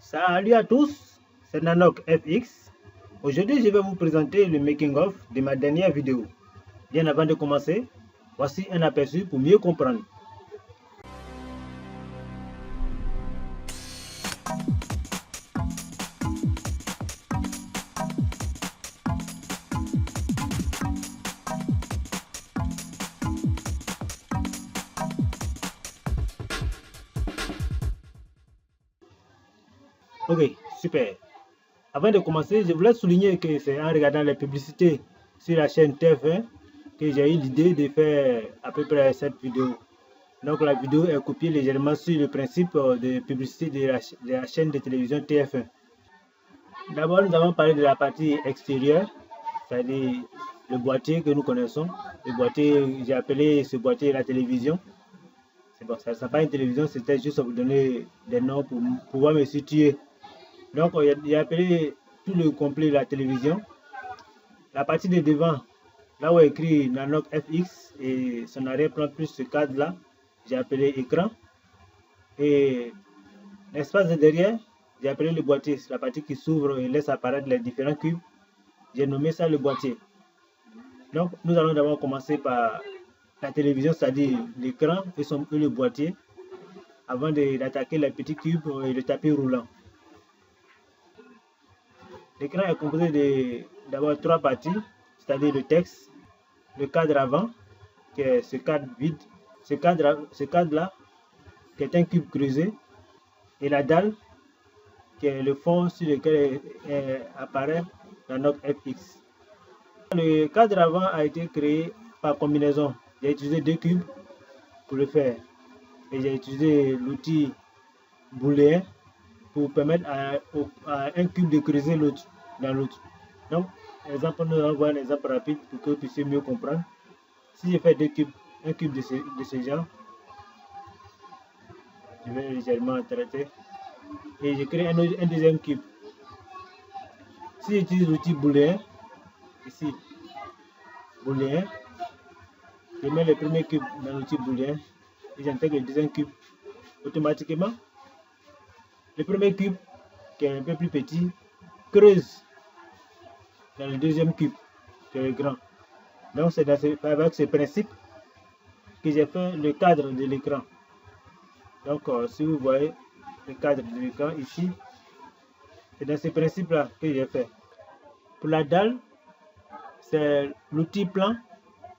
Salut à tous, c'est Nanoc FX. Aujourd'hui, je vais vous présenter le making-of de ma dernière vidéo. Bien avant de commencer, voici un aperçu pour mieux comprendre. Ok, super. Avant de commencer, je voulais souligner que c'est en regardant les publicités sur la chaîne TF1 que j'ai eu l'idée de faire à peu près cette vidéo. Donc la vidéo est copiée légèrement sur le principe de publicité de la chaîne de télévision TF1. D'abord, nous avons parlé de la partie extérieure, c'est-à-dire le boîtier que nous connaissons. Le boîtier, j'ai appelé ce boîtier la télévision. C'est bon, ça n'est pas une télévision, c'était juste pour vous donner des noms pour pouvoir me situer. Donc, j'ai appelé tout le complet de la télévision. La partie de devant, là où est écrit Nanoc FX et son arrière-plan plus ce cadre-là, j'ai appelé écran. Et l'espace de derrière, j'ai appelé le boîtier, la partie qui s'ouvre et laisse apparaître les différents cubes. J'ai nommé ça le boîtier. Donc, nous allons d'abord commencer par la télévision, c'est-à-dire l'écran et le boîtier, avant d'attaquer les petits cubes et le tapis roulant. L'écran est composé d'abord trois parties, c'est-à-dire le texte, le cadre avant, qui est ce cadre vide, ce cadre-là, qui est un cube creusé, et la dalle, qui est le fond sur lequel apparaît la note FX. Le cadre avant a été créé par combinaison. J'ai utilisé deux cubes pour le faire. Et j'ai utilisé l'outil booléen pour permettre à un cube de creuser l'autre dans l'autre. Donc, exemple, nous allons voir un exemple rapide pour que vous puissiez mieux comprendre. Si je fais deux cubes, un cube de ce genre, je vais légèrement traiter et je crée un deuxième cube. Si j'utilise l'outil booléen, ici, booléen, je mets le premier cube dans l'outil booléen et j'intègre le deuxième cube. Automatiquement, le premier cube, qui est un peu plus petit, creuse dans le deuxième cube, qui est grand. Donc c'est avec ce principe que j'ai fait le cadre de l'écran. Donc si vous voyez le cadre de l'écran ici, c'est dans ce principe-là que j'ai fait. Pour la dalle, c'est l'outil plan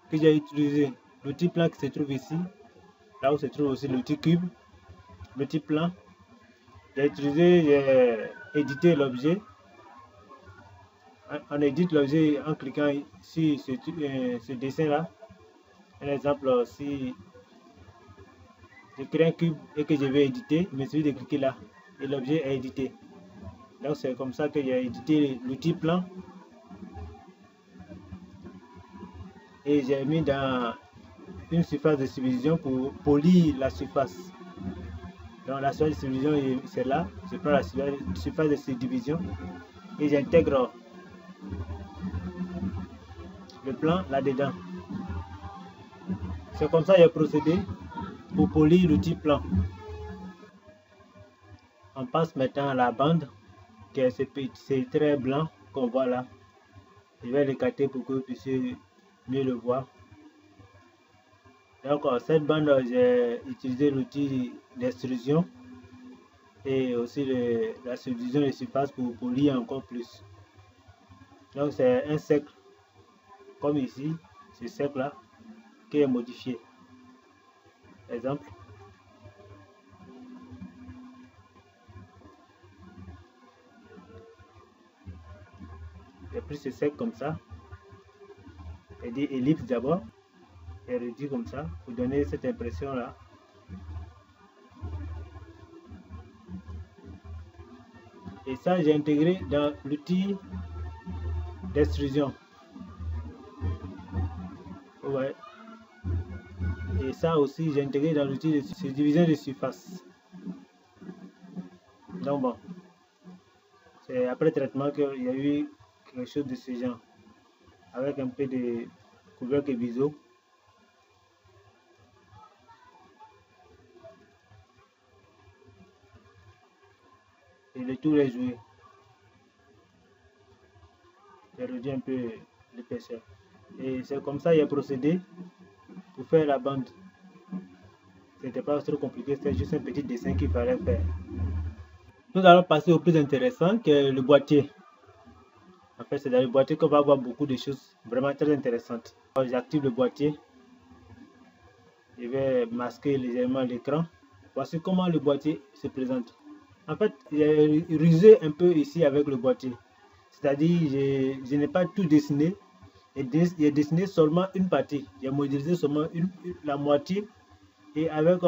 que j'ai utilisé. L'outil plan qui se trouve ici, là où se trouve aussi l'outil cube, l'outil plan. J'ai édité l'objet. On édite l'objet en cliquant sur ce dessin-là. Un exemple, si je crée un cube et que je vais éditer, il me suffit de cliquer là et l'objet est édité. Donc c'est comme ça que j'ai édité l'outil plan et j'ai mis dans une surface de subdivision pour polir la surface. Donc la surface de subdivision c'est là, je prends la surface de subdivision et j'intègre le plan là-dedans. C'est comme ça que j'ai procédé pour polir l'outil plan. On passe maintenant à la bande, qui est ces traits blancs qu'on voit là. Je vais l'écarter pour que vous puissiez mieux le voir. Donc cette bande, j'ai utilisé l'outil d'extrusion et aussi la subdivision de surface pour polir encore plus. Donc c'est un cercle, comme ici, ce cercle là, qui est modifié. Exemple. J'ai pris ce cercle comme ça, et dit ellipse d'abord, et réduit comme ça, pour donner cette impression là. Et ça, j'ai intégré dans l'outil d'extrusion. Ouais. Et ça aussi, j'ai intégré dans l'outil de subdivision de surface. Donc bon, c'est après traitement qu'il y a eu quelque chose de ce genre, avec un peu de couvercle biseau. et le tour est joué. J'ai réduit un peu l'épaisseur. Et c'est comme ça qu'il a procédé pour faire la bande. C'était pas trop compliqué, c'était juste un petit dessin qu'il fallait faire. Nous allons passer au plus intéressant, qui est le boîtier. En fait, c'est dans le boîtier qu'on va voir beaucoup de choses vraiment très intéressantes. J'active le boîtier. Je vais masquer les éléments de l'écran. Voici comment le boîtier se présente. En fait, j'ai rusé un peu ici avec le boîtier. C'est-à-dire, je n'ai pas tout dessiné. J'ai dessiné seulement une partie. J'ai modélisé seulement la moitié. Et avec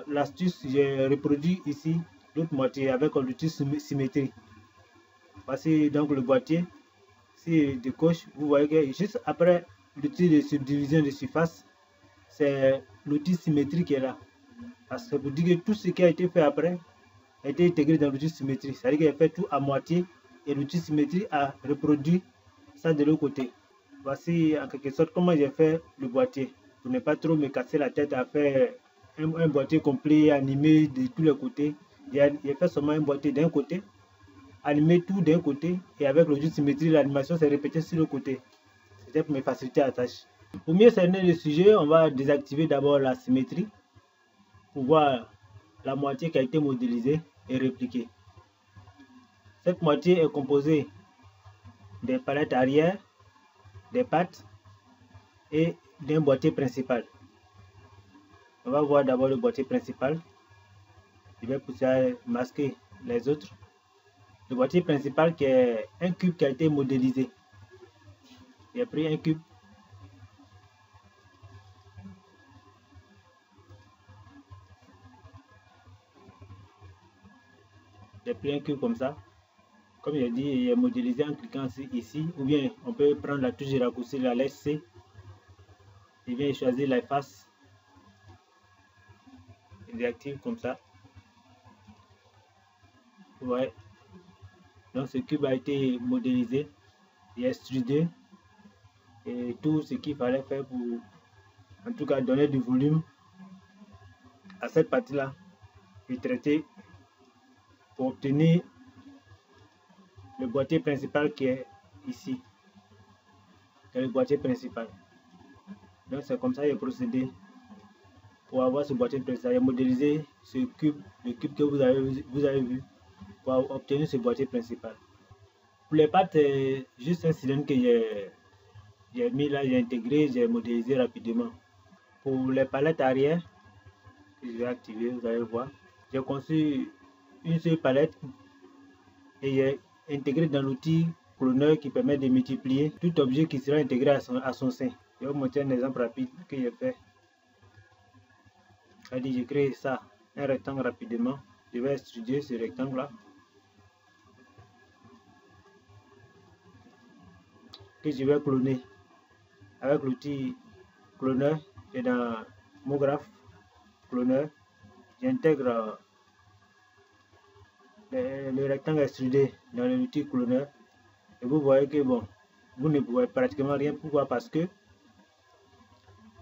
l'astuce, j'ai reproduit ici l'autre moitié avec l'outil symétrie. Voici donc le boîtier. Si de gauche, vous voyez que juste après l'outil de subdivision de surface, c'est l'outil symétrie qui est là. Parce que pour dire que tout ce qui a été fait après a été intégré dans l'outil symétrie. C'est-à-dire qu'il a fait tout à moitié et l'outil symétrie a reproduit ça de l'autre côté. Voici en quelque sorte comment j'ai fait le boîtier. Pour ne pas trop me casser la tête à faire un boîtier complet animé de tous les côtés. J'ai fait seulement un boîtier d'un côté, animé tout d'un côté, et avec l'outil symétrie, l'animation s'est répétée sur le côté. C'était pour me faciliter la tâche. Pour mieux cerner le sujet, on va désactiver d'abord la symétrie pour voir la moitié qui a été modélisée et répliquée. Cette moitié est composée des palettes arrière, des pattes et d'un boîtier principal. On va voir d'abord le boîtier principal. Je vais pousser à masquer les autres. Le boîtier principal qui est un cube qui a été modélisé. J'ai pris un cube. J'ai pris un cube comme ça. Comme j'ai dit, il est modélisé en cliquant ici. Ou bien on peut prendre la touche de raccourci, la lettre C. Et bien choisir la face. Il active comme ça. Ouais. Donc ce cube a été modélisé. Il est extrudé. Et tout ce qu'il fallait faire pour, en tout cas, donner du volume à cette partie-là. Et traiter pour obtenir le boîtier principal qui est ici. C'est le boîtier principal. Donc c'est comme ça qu'il est procédé pour avoir ce boîtier principal. Il a modélisé ce cube, le cube que vous avez vu pour obtenir ce boîtier principal. Pour les pattes, c'est juste un cylindre que j'ai mis là, j'ai intégré, j'ai modélisé rapidement. Pour les palettes arrière, que je vais activer, vous allez voir, j'ai conçu une seule palette et j'ai intégré dans l'outil cloneur qui permet de multiplier tout objet qui sera intégré à son sein. Je vais vous montrer un exemple rapide que j'ai fait. C'est-à-dire, j'ai créé ça, un rectangle rapidement. Je vais extruder ce rectangle-là. Que je vais cloner avec l'outil cloneur. Et dans MoGraph cloneur, j'intègre le rectangle extrudé dans l'outil cloneur. Et vous voyez que bon, vous ne pouvez pratiquement rien. Pourquoi? Parce que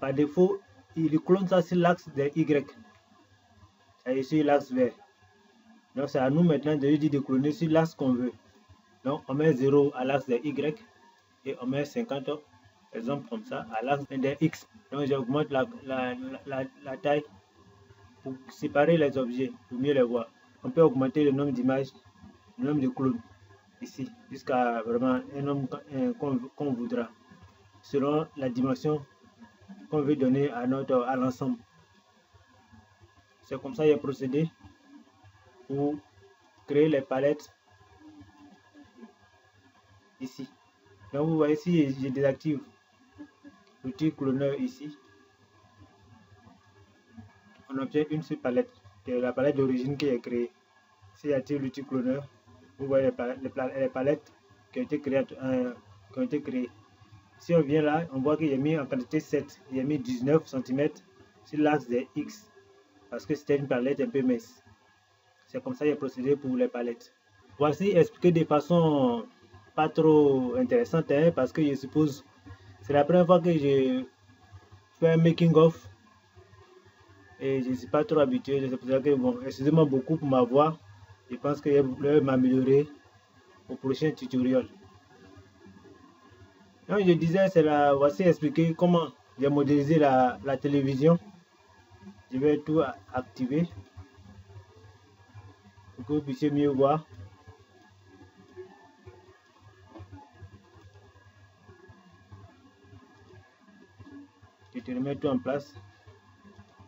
par défaut, il clone ça sur l'axe de Y. Et sur l'axe vert. Donc c'est à nous maintenant de lui dire de cloner sur l'axe qu'on veut. Donc on met 0 à l'axe de Y et on met 50, exemple comme ça, à l'axe de X. Donc j'augmente la taille pour séparer les objets, pour mieux les voir. On peut augmenter le nombre d'images, le nombre de clones ici, jusqu'à vraiment un nombre qu'on voudra, selon la dimension qu'on veut donner à l'ensemble. C'est comme ça qu'il y a procédé pour créer les palettes ici. Donc vous voyez ici, je désactive l'outil cloneur ici. On obtient une seule palette, qui est la palette d'origine qui est créée. Si j'active l'outil cloneur, vous voyez les palettes qui ont été créées. Si on vient là, on voit qu'il y a mis en quantité 7, il y a mis 19 cm sur l'axe des X, parce que c'était une palette un peu mince. C'est comme ça qu'il y a procédé pour les palettes. Voici expliqué de façon pas trop intéressante, hein, parce que je suppose c'est la première fois que je fais un making of et je ne suis pas trop habitué. C'est pour ça que bon, excusez-moi beaucoup pour ma voix. Je pense que je vais m'améliorer au prochain tutoriel. Donc je disais, voici expliquer comment j'ai modélisé la télévision. Je vais tout activer pour que vous puissiez mieux voir. Je te remets tout en place.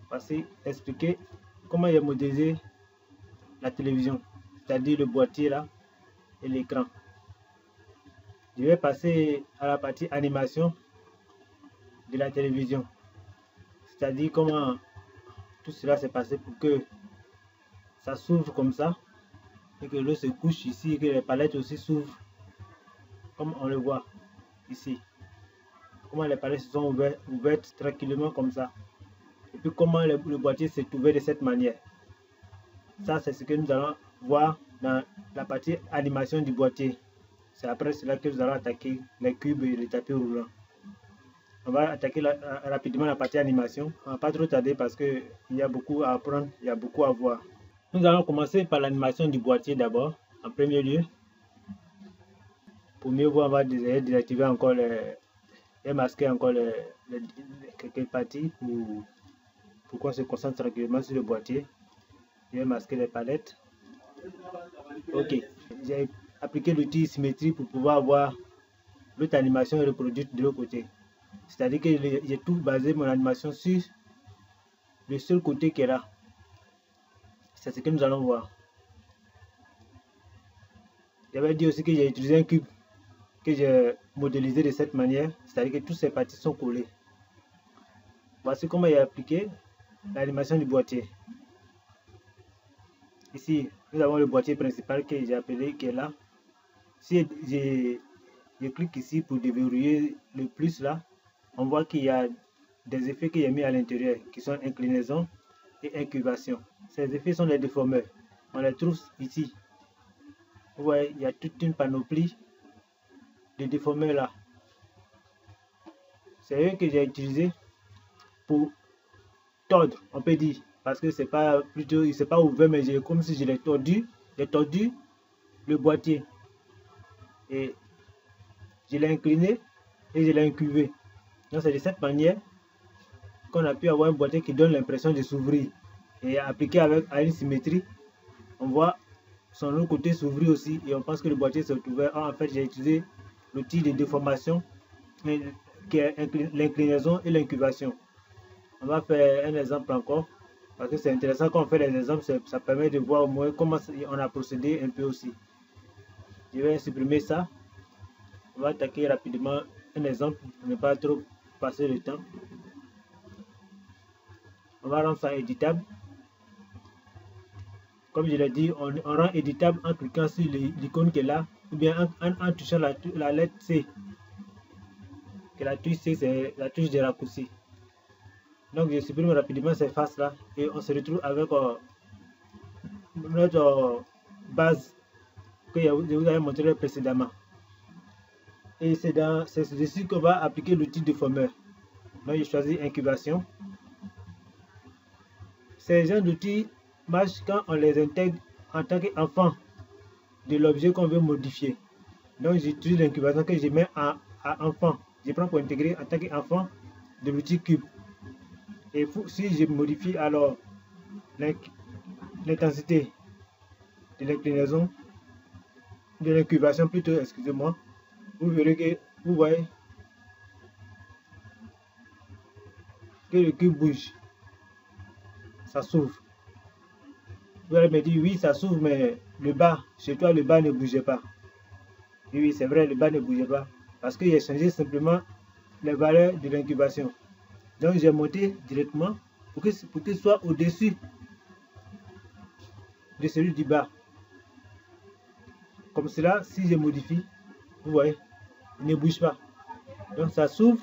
Voici expliquer comment j'ai modélisé la télévision, c'est-à-dire le boîtier là et l'écran. Je vais passer à la partie animation de la télévision, c'est-à-dire comment tout cela s'est passé pour que ça s'ouvre comme ça et que l'eau se couche ici et que les palettes aussi s'ouvrent comme on le voit ici. Comment les palettes se sont ouvertes tranquillement comme ça. Et puis comment le boîtier s'est ouvert de cette manière. Ça, c'est ce que nous allons voir dans la partie animation du boîtier. C'est après cela que nous allons attaquer les cubes et les tapis roulants. On va attaquer rapidement la partie animation. On ne va pas trop tarder parce qu'il y a beaucoup à apprendre, il y a beaucoup à voir. Nous allons commencer par l'animation du boîtier d'abord, en premier lieu. Pour mieux voir, on va désactiver encore et masquer encore quelques parties pour qu'on se concentre tranquillement sur le boîtier. Je vais masquer les palettes. Ok, j'ai appliqué l'outil symétrie pour pouvoir voir l'autre animation reproduite de l'autre côté. C'est-à-dire que j'ai tout basé mon animation sur le seul côté qui est là. C'est ce que nous allons voir. J'avais dit aussi que j'ai utilisé un cube que j'ai modélisé de cette manière, c'est-à-dire que toutes ces parties sont collées. Voici comment j'ai appliqué l'animation du boîtier. Ici, nous avons le boîtier principal que j'ai appelé, qui est là. Si je clique ici pour déverrouiller le plus là, on voit qu'il y a des effets que j'ai mis à l'intérieur, qui sont inclinaison et incubation. Ces effets sont les déformeurs. On les trouve ici. Vous voyez, il y a toute une panoplie de déformeurs là. C'est eux que j'ai utilisé pour tordre, on peut dire, parce que c'est pas plutôt, il s'est pas ouvert, mais j'ai comme si je l'ai tordu. J'ai tordu le boîtier et je l'ai incliné et je l'ai incuvé. Donc c'est de cette manière qu'on a pu avoir un boîtier qui donne l'impression de s'ouvrir. Et appliqué à une symétrie, on voit son autre côté s'ouvrir aussi et on pense que le boîtier s'est ouvert. En fait, j'ai utilisé l'outil de déformation qui est l'inclinaison et l'incubation. On va faire un exemple encore parce que c'est intéressant quand on fait les exemples, ça permet de voir au moins comment on a procédé un peu aussi. Je vais supprimer ça. On va attaquer rapidement un exemple pour ne pas trop passer le temps. On va rendre ça éditable. Comme je l'ai dit, on rend éditable en cliquant sur l'icône qui est là ou bien en touchant la lettre C. Que la touche C, c'est la touche de raccourci. Donc je supprime rapidement ces faces là et on se retrouve avec notre base que je vous avais montré précédemment. Et c'est dessus qu'on va appliquer l'outil déformeur. Donc je choisis incubation. Ces gens d'outils marchent quand on les intègre en tant qu'enfant de l'objet qu'on veut modifier. Donc j'utilise l'incubation que je mets à enfant. Je prends pour intégrer en tant qu'enfant de l'outil cube. Et si je modifie alors l'intensité de l'inclinaison, de l'incubation plutôt, excusez-moi, vous verrez que vous voyez que le cube bouge, ça s'ouvre. Vous allez me dire oui, ça s'ouvre, mais le bas, chez toi le bas ne bougeait pas. Oui, c'est vrai, le bas ne bougeait pas parce que j'ai changé simplement les valeurs de l'incubation. Donc j'ai monté directement pour qu'il soit au-dessus de celui du bas. Comme cela, si je modifie, vous voyez, il ne bouge pas. Donc ça s'ouvre.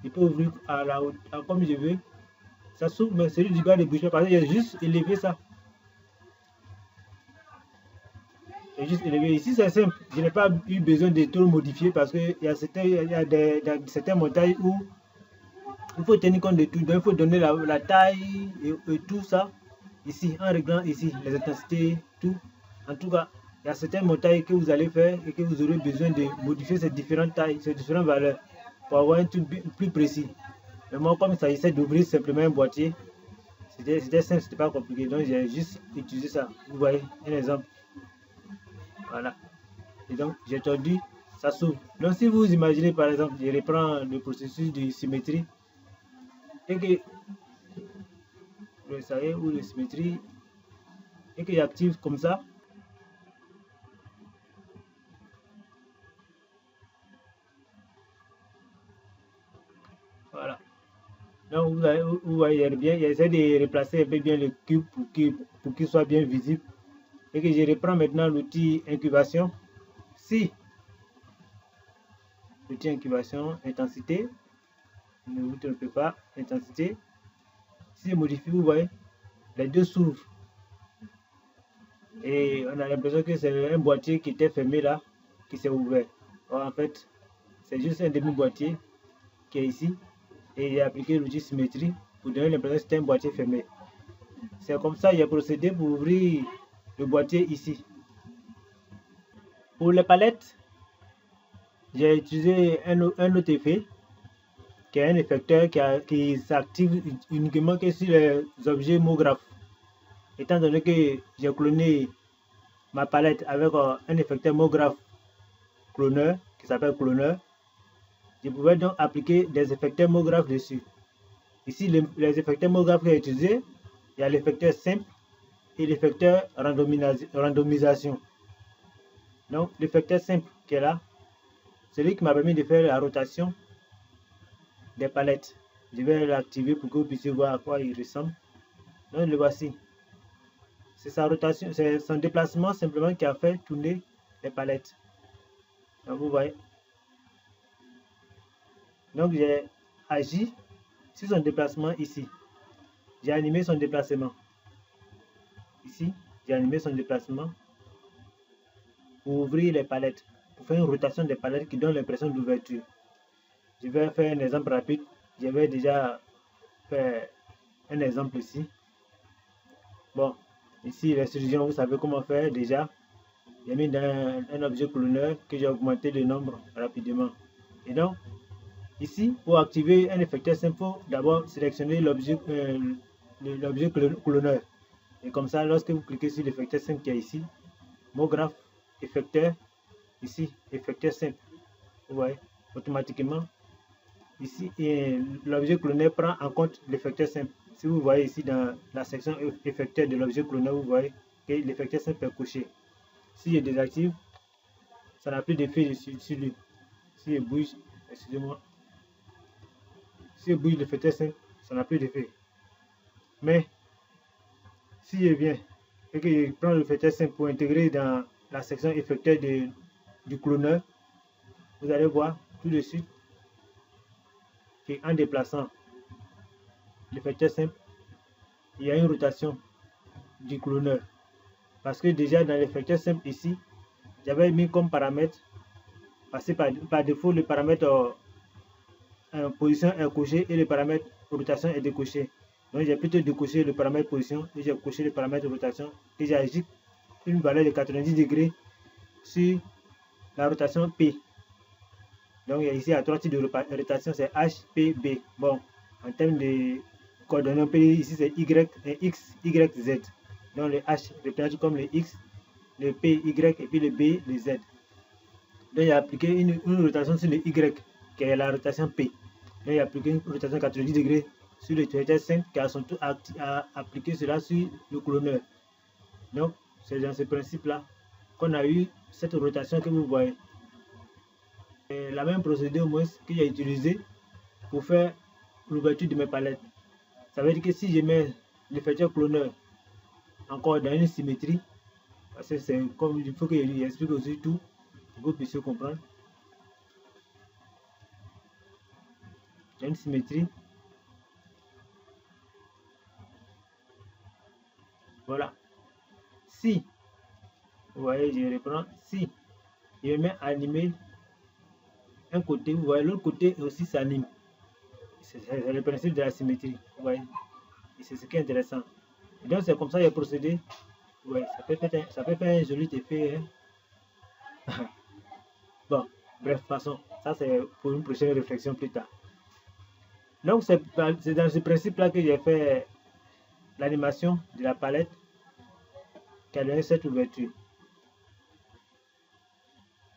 Il peut ouvrir à la haute, comme je veux. Ça s'ouvre, mais celui du bas ne bouge pas parce que j'ai juste élevé ça. J'ai juste élevé. Ici, c'est simple. Je n'ai pas eu besoin de tout modifier parce qu'il y a certains montages où il faut tenir compte de tout. Donc, il faut donner la taille et tout ça. ici, en réglant ici les intensités, tout. En tout cas, il y a certaines montages que vous allez faire et que vous aurez besoin de modifier ces différentes tailles, ces différentes valeurs pour avoir un truc plus précis. Mais moi, comme il s'agissait d'ouvrir simplement un boîtier, c'était simple, c'était pas compliqué. Donc j'ai juste utilisé ça. Vous voyez, un exemple. Voilà. Et donc j'ai tordu, ça s'ouvre. Donc si vous imaginez par exemple, je reprends le processus de symétrie et que vous savez où la symétrie et que j'active comme ça. Voilà. Donc vous voyez bien, j'essaie de replacer un peu bien le cube pour qu'il soit bien visible. Et que je reprends maintenant l'outil incubation. Si l'outil incubation, intensité, ne vous trompez pas, intensité. Si je modifie, vous voyez, les deux s'ouvrent. Et on a l'impression que c'est un boîtier qui était fermé là, qui s'est ouvert. Or, en fait, c'est juste un demi-boîtier qui est ici. Et j'ai appliqué l'outil symétrie pour donner l'impression que c'était un boîtier fermé. C'est comme ça que j'ai procédé pour ouvrir le boîtier ici. Pour les palettes, j'ai utilisé un autre effet qui est un effecteur qui s'active uniquement que sur les objets MoGraph. Étant donné que j'ai cloné ma palette avec un effecteur MoGraph cloneur qui s'appelle cloneur, je pouvais donc appliquer des effecteurs MoGraph dessus. Ici, les effecteurs MoGraph que j'ai utilisés, il y a l'effecteur simple et l'effecteur randomisation. Donc, l'effecteur simple qui est là, celui qui m'a permis de faire la rotation des palettes. Je vais l'activer pour que vous puissiez voir à quoi il ressemble. Donc, le voici. C'est sa rotation, c'est son déplacement simplement qui a fait tourner les palettes. Donc, vous voyez. Donc, j'ai agi sur son déplacement ici. J'ai animé son déplacement. Ici, j'ai animé son déplacement pour ouvrir les palettes, pour faire une rotation des palettes qui donne l'impression d'ouverture. Je vais faire un exemple rapide. Je vais déjà faire un exemple ici. Bon, ici, l'extrusion, vous savez comment faire déjà. J'ai mis dans un objet cloneur que j'ai augmenté le nombre rapidement. Et donc, ici, pour activer un effecteur simple, il faut d'abord sélectionner l'objet cloneur. Et comme ça, lorsque vous cliquez sur l'effecteur simple qui est ici, MoGraph, effecteur, ici, effecteur simple. Vous voyez, automatiquement, ici, l'objet cloneur prend en compte l'effecteur simple. Si vous voyez ici dans la section effecteur de l'objet cloneur, vous voyez que l'effecteur simple est coché. Si je désactive, ça n'a plus d'effet sur lui. Si je bouge, excusez-moi, si je bouge l'effecteur simple, ça n'a plus d'effet. Mais si je viens et que je prends l'effecteur simple pour intégrer dans la section effecteur du cloneur, vous allez voir tout de suite qu'en déplaçant l'effecteur simple, il y a une rotation du cloneur. Parce que déjà dans l'effecteur simple ici, j'avais mis comme paramètre, parce que par défaut le paramètre position est coché et le paramètre rotation est décoché. Donc j'ai plutôt décoché le paramètre position et j'ai coché le paramètre rotation et j'ai ajouté une valeur de 90 degrés sur la rotation P. Donc ici il y a 3 types de rotation, c'est H, P, B. Bon, en termes de coordonnées, on peut dire ici c'est Y, X, Y, Z. Donc le H représente comme le X, le P, Y et puis le B, le Z. Donc il a appliqué une rotation sur le Y qui est la rotation P. Donc il a appliqué une rotation de 90 degrés sur le effecteur 5 qui a son tour appliqué cela sur le cloneur. Donc c'est dans ce principe là qu'on a eu cette rotation que vous voyez. Et la même procédure moins que j'ai utilisé pour faire l'ouverture de mes palettes. Ça veut dire que si je mets l'effecteur cloneur encore dans une symétrie, parce que c'est comme il faut que je explique aussi tout pour que vous puissiez comprendre. J'ai une symétrie. Voilà. Si, vous voyez, je reprends. Si je mets animer un côté, vous voyez, l'autre côté aussi s'anime. C'est le principe de la symétrie. Vous voyez. Et c'est ce qui est intéressant. Et donc c'est comme ça que j'ai procédé. Ouais, ça peut faire un joli effet. Hein. Bon, bref, passons. Ça c'est pour une prochaine réflexion plus tard. Donc c'est dans ce principe-là que j'ai fait l'animation de la palette qui a donné cette ouverture.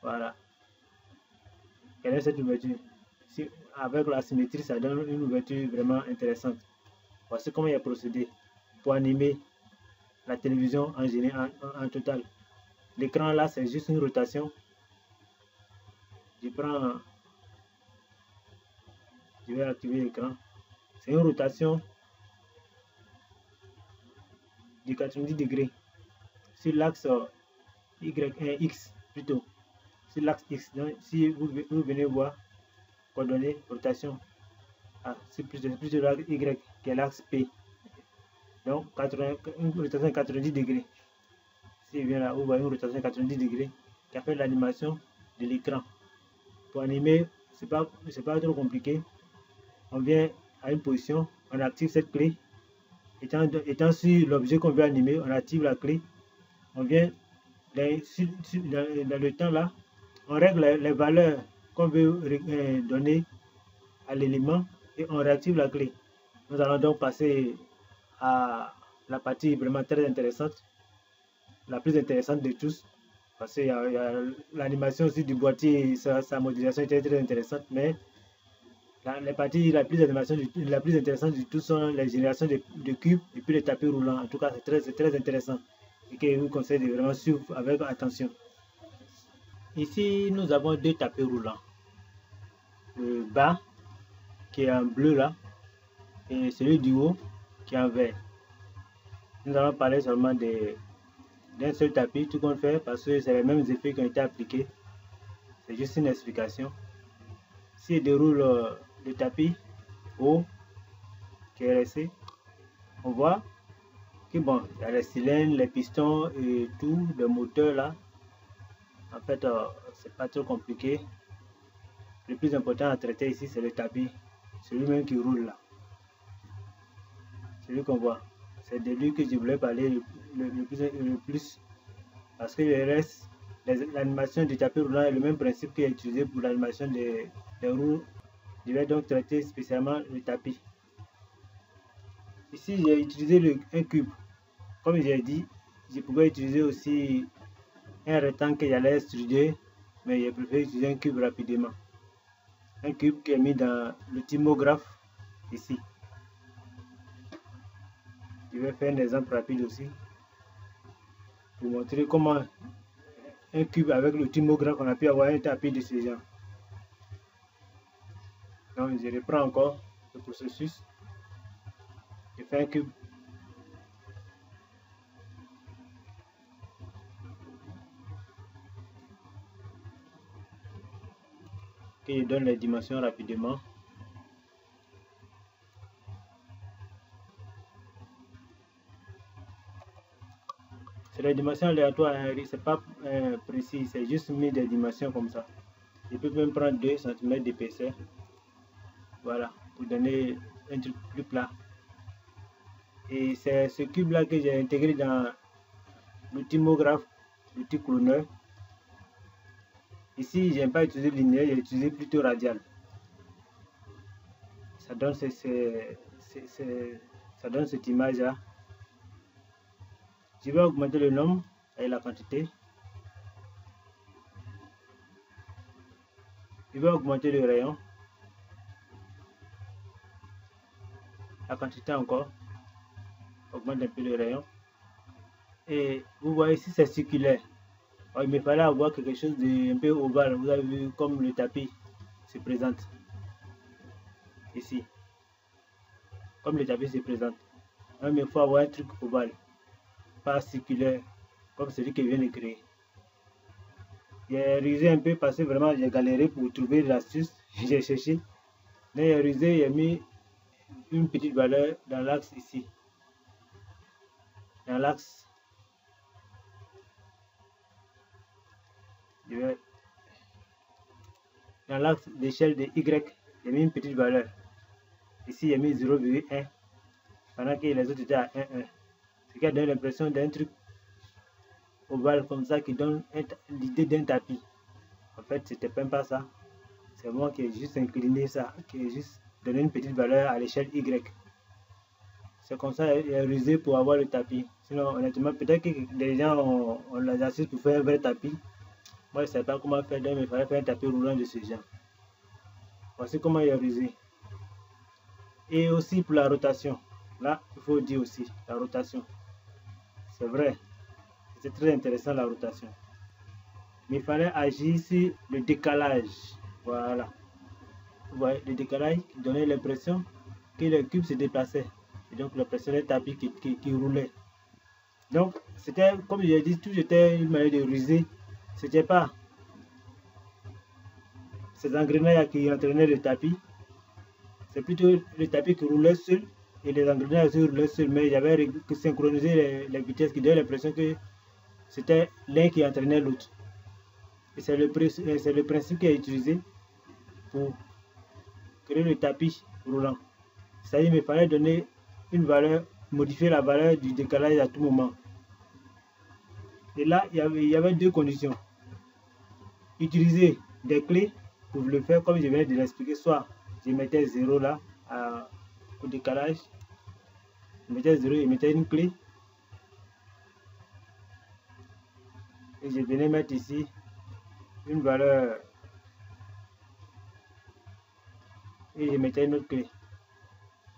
Voilà. Qui a donné cette ouverture. Si, avec la symétrie, ça donne une ouverture vraiment intéressante. Voici comment il a procédé pour animer la télévision en général, en total. L'écran là, c'est juste une rotation. Je vais activer l'écran. C'est une rotation de 90 degrés sur l'axe X plutôt. Sur l'axe X. Donc, si vous venez voir, coordonnées, rotation, c'est plutôt l'axe Y qui est l'axe P. Donc, une rotation de 90 degrés. Si vient là, vous voyez une rotation de 90 degrés qui a fait l'animation de l'écran. Pour animer, c'est pas trop compliqué. On vient à une position, on active cette clé. Étant sur l'objet qu'on veut animer, on active la clé. On vient dans le temps là, on règle les valeurs qu'on veut donner à l'élément et on réactive la clé. Nous allons donc passer à la partie vraiment très intéressante, la plus intéressante de tous, parce qu'il y a l'animation aussi du boîtier, sa modélisation était très intéressante, mais la partie la plus intéressante du tout sont les générations de cubes et puis les tapis roulants. En tout cas, c'est très intéressant et que je vous conseille de vraiment suivre avec attention. Ici, nous avons deux tapis roulants. Le bas qui est en bleu là et celui du haut qui est en vert. Nous allons parler seulement d'un seul tapis, tout compte fait, parce que c'est les mêmes effets qui ont été appliqués. C'est juste une explication. Si je déroule le tapis haut qui est resté, on voit que bon, il y a les cylindres, les pistons et tout, le moteur là. En fait, c'est pas trop compliqué. Le plus important à traiter ici, c'est le tapis, celui-même qui roule là. Celui qu'on voit. C'est de lui que je voulais parler le plus. Parce que le reste, l'animation du tapis roulant est le même principe qui est utilisé pour l'animation des roues. Je vais donc traiter spécialement le tapis. Ici, j'ai utilisé un cube. Comme j'ai dit, je pouvais utiliser aussi un rectangle que j'allais extruder, mais j'ai préféré utiliser un cube rapidement. Un cube qui est mis dans le thymographe ici. Je vais faire un exemple rapide aussi pour montrer comment un cube avec le thymographe on a pu avoir un tapis de ce genre. Donc je reprends encore le processus. Je fais un cube. Et je donne les dimensions rapidement. C'est les dimensions aléatoires, c'est pas précis, c'est juste mis des dimensions comme ça. Je peux même prendre 2 cm d'épaisseur. Voilà, pour donner un truc plus plat. Et c'est ce cube là que j'ai intégré dans le thymographe, l'outil cloneur. Ici, j'aime pas utiliser linéaire, j'ai utilisé plutôt radial. Ça donne ça donne cette image là. Je vais augmenter le nombre et la quantité. Je vais augmenter le rayon. La quantité encore. Augmente un peu le rayon. Et vous voyez ici c'est circulaire. Alors, il me fallait avoir quelque chose de un peu ovale. Vous avez vu comme le tapis se présente. Ici. Comme le tapis se présente. Alors, il faut avoir un truc ovale. Pas circulaire. Comme celui que je viens de créer. J'ai rusé un peu parce que vraiment j'ai galéré pour trouver l'astuce. J'ai cherché. Mais j'ai rusé, j'ai mis une petite valeur dans l'axe ici. Dans l'axe. Dans l'axe d'échelle de Y, j'ai mis une petite valeur. Ici, j'ai mis 0,1 pendant que les autres étaient à 1,1. Ce qui a donné l'impression d'un truc ovale comme ça qui donne l'idée d'un tapis. En fait, c'était même pas ça. C'est moi qui ai juste incliné ça, qui ai juste donné une petite valeur à l'échelle Y. C'est comme ça qu'il est rusé pour avoir le tapis. Sinon, honnêtement, peut-être que les gens ont les astuces pour faire un vrai tapis. Moi, je ne sais pas comment faire, mais il fallait faire un tapis roulant de ce genre. Voici comment il est rusé. Et aussi pour la rotation. Là, il faut dire aussi, la rotation. C'est vrai. C'est très intéressant la rotation. Mais il fallait agir sur le décalage. Voilà. Vous voyez, le décalage qui donnait l'impression que le cube se déplaçait. Et donc l'impression d'un tapis qui roulait. Donc, c'était, comme je l'ai dit, tout était une manière de ruser. C'était pas ces engrenages qui entraînaient le tapis. C'est plutôt le tapis qui roulait seul et les engrenages aussi roulaient seul. Mais j'avais synchronisé les vitesses qui donnaient l'impression que c'était l'un qui entraînait l'autre. Et c'est le principe qui est utilisé pour créer le tapis roulant. C'est-à-dire qu'il fallait donner une valeur, modifier la valeur du décalage à tout moment. Et là, il y avait deux conditions. Utiliser des clés pour le faire comme je viens de l'expliquer. Soit je mettais 0 là au décalage. Je mettais 0 et je mettais une clé. Et je venais mettre ici une valeur. Et je mettais une autre clé.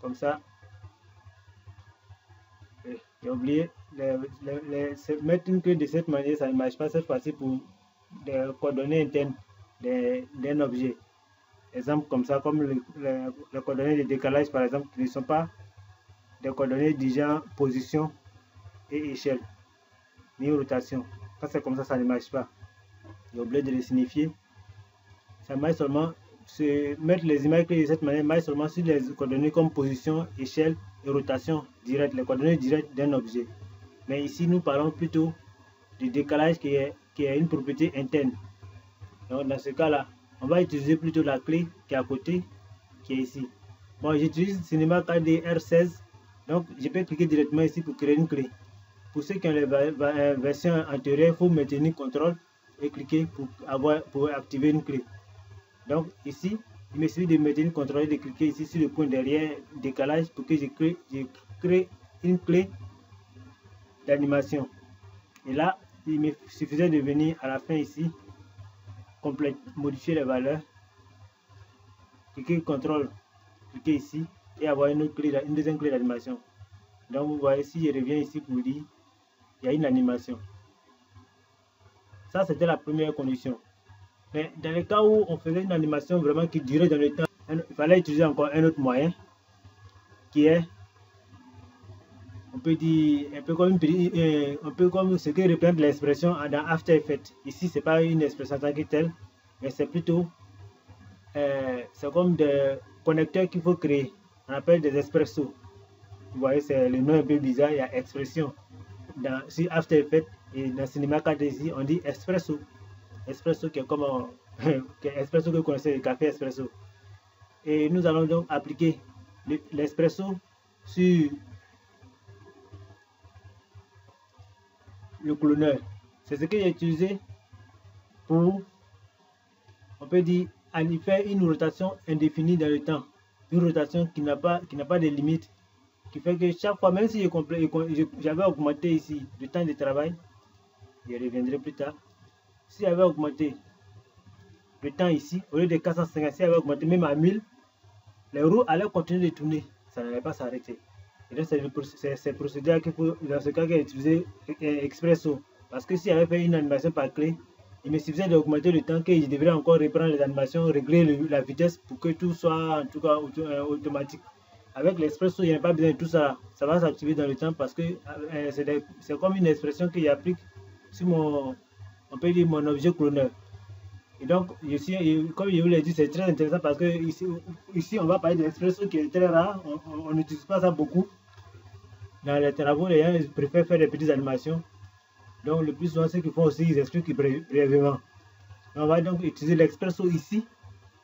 Comme ça. J'ai oublié. Mettre une clé de cette manière, ça ne marche pas cette fois-ci pour des coordonnées internes d'un objet. Exemple comme ça, comme les coordonnées de décalage par exemple, qui ne sont pas des coordonnées du genre position et échelle, ni rotation. Quand c'est comme ça ne marche pas. J'ai oublié de les signifier. Ça marche seulement, mettre les images de cette manière marche seulement sur les coordonnées comme position, échelle et rotation directe, les coordonnées directes d'un objet. Mais ici, nous parlons plutôt du décalage qui est une propriété interne. Donc, dans ce cas-là, on va utiliser plutôt la clé qui est à côté, qui est ici. Moi, j'utilise Cinema 4D R16. Donc, je peux cliquer directement ici pour créer une clé. Pour ceux qui ont les versions antérieures, il faut maintenir CTRL et cliquer pour activer une clé. Donc, ici, il me suffit de maintenir CTRL et de cliquer ici sur le point derrière décalage pour que je crée une clé d'animation. Et là, il me suffisait de venir à la fin ici, modifier les valeurs, cliquer CTRL, cliquer ici et avoir une deuxième clé d'animation. Donc vous voyez, si je reviens ici pour dire, il y a une animation. Ça, c'était la première condition. Mais dans le cas où on faisait une animation vraiment qui durait dans le temps, il fallait utiliser encore un autre moyen qui est, on peut dire, un peu comme ce que représente l'expression dans After Effects. Ici, ce n'est pas une expression en tant que telle, mais c'est plutôt, c'est comme des connecteurs qu'il faut créer. On appelle des expressos. Vous voyez, c'est le nom un peu bizarre, il y a expression. Sur After Effects et dans Cinema 4D ici, on dit espresso. Espresso qui est comme espresso que vous connaissez, le café espresso. Et nous allons donc appliquer l'espresso sur le cloneur. C'est ce que j'ai utilisé pour, on peut dire, aller faire une rotation indéfinie dans le temps. Une rotation qui n'a pas de limite. Qui fait que chaque fois, même si j'avais augmenté ici le temps de travail, je reviendrai plus tard. Si j'avais augmenté le temps ici, au lieu de 450, si j'avais augmenté même à 1000, les roues allaient continuer de tourner. Ça n'allait pas s'arrêter. Et donc, c'est cette procédure qu'il faut, dans ce cas, qu'il a utilisé Expresso. Parce que si j'avais fait une animation par clé, il me suffisait d'augmenter le temps que je devrais encore reprendre les animations, régler la vitesse pour que tout soit en tout cas automatique. Avec l'Expresso, il n'y a pas besoin de tout ça. Ça va s'activer dans le temps parce que c'est comme une expression que j'applique sur on peut dire mon objet cloneur. Et donc, comme je vous l'ai dit, c'est très intéressant parce que ici on va parler de l'Expresso qui est très rare. On n'utilise pas ça beaucoup. Dans les travaux, les gens préfèrent faire des petites animations. Donc, le plus souvent, ceux qui font aussi, ils expliquent brièvement. On va donc utiliser l'Expresso ici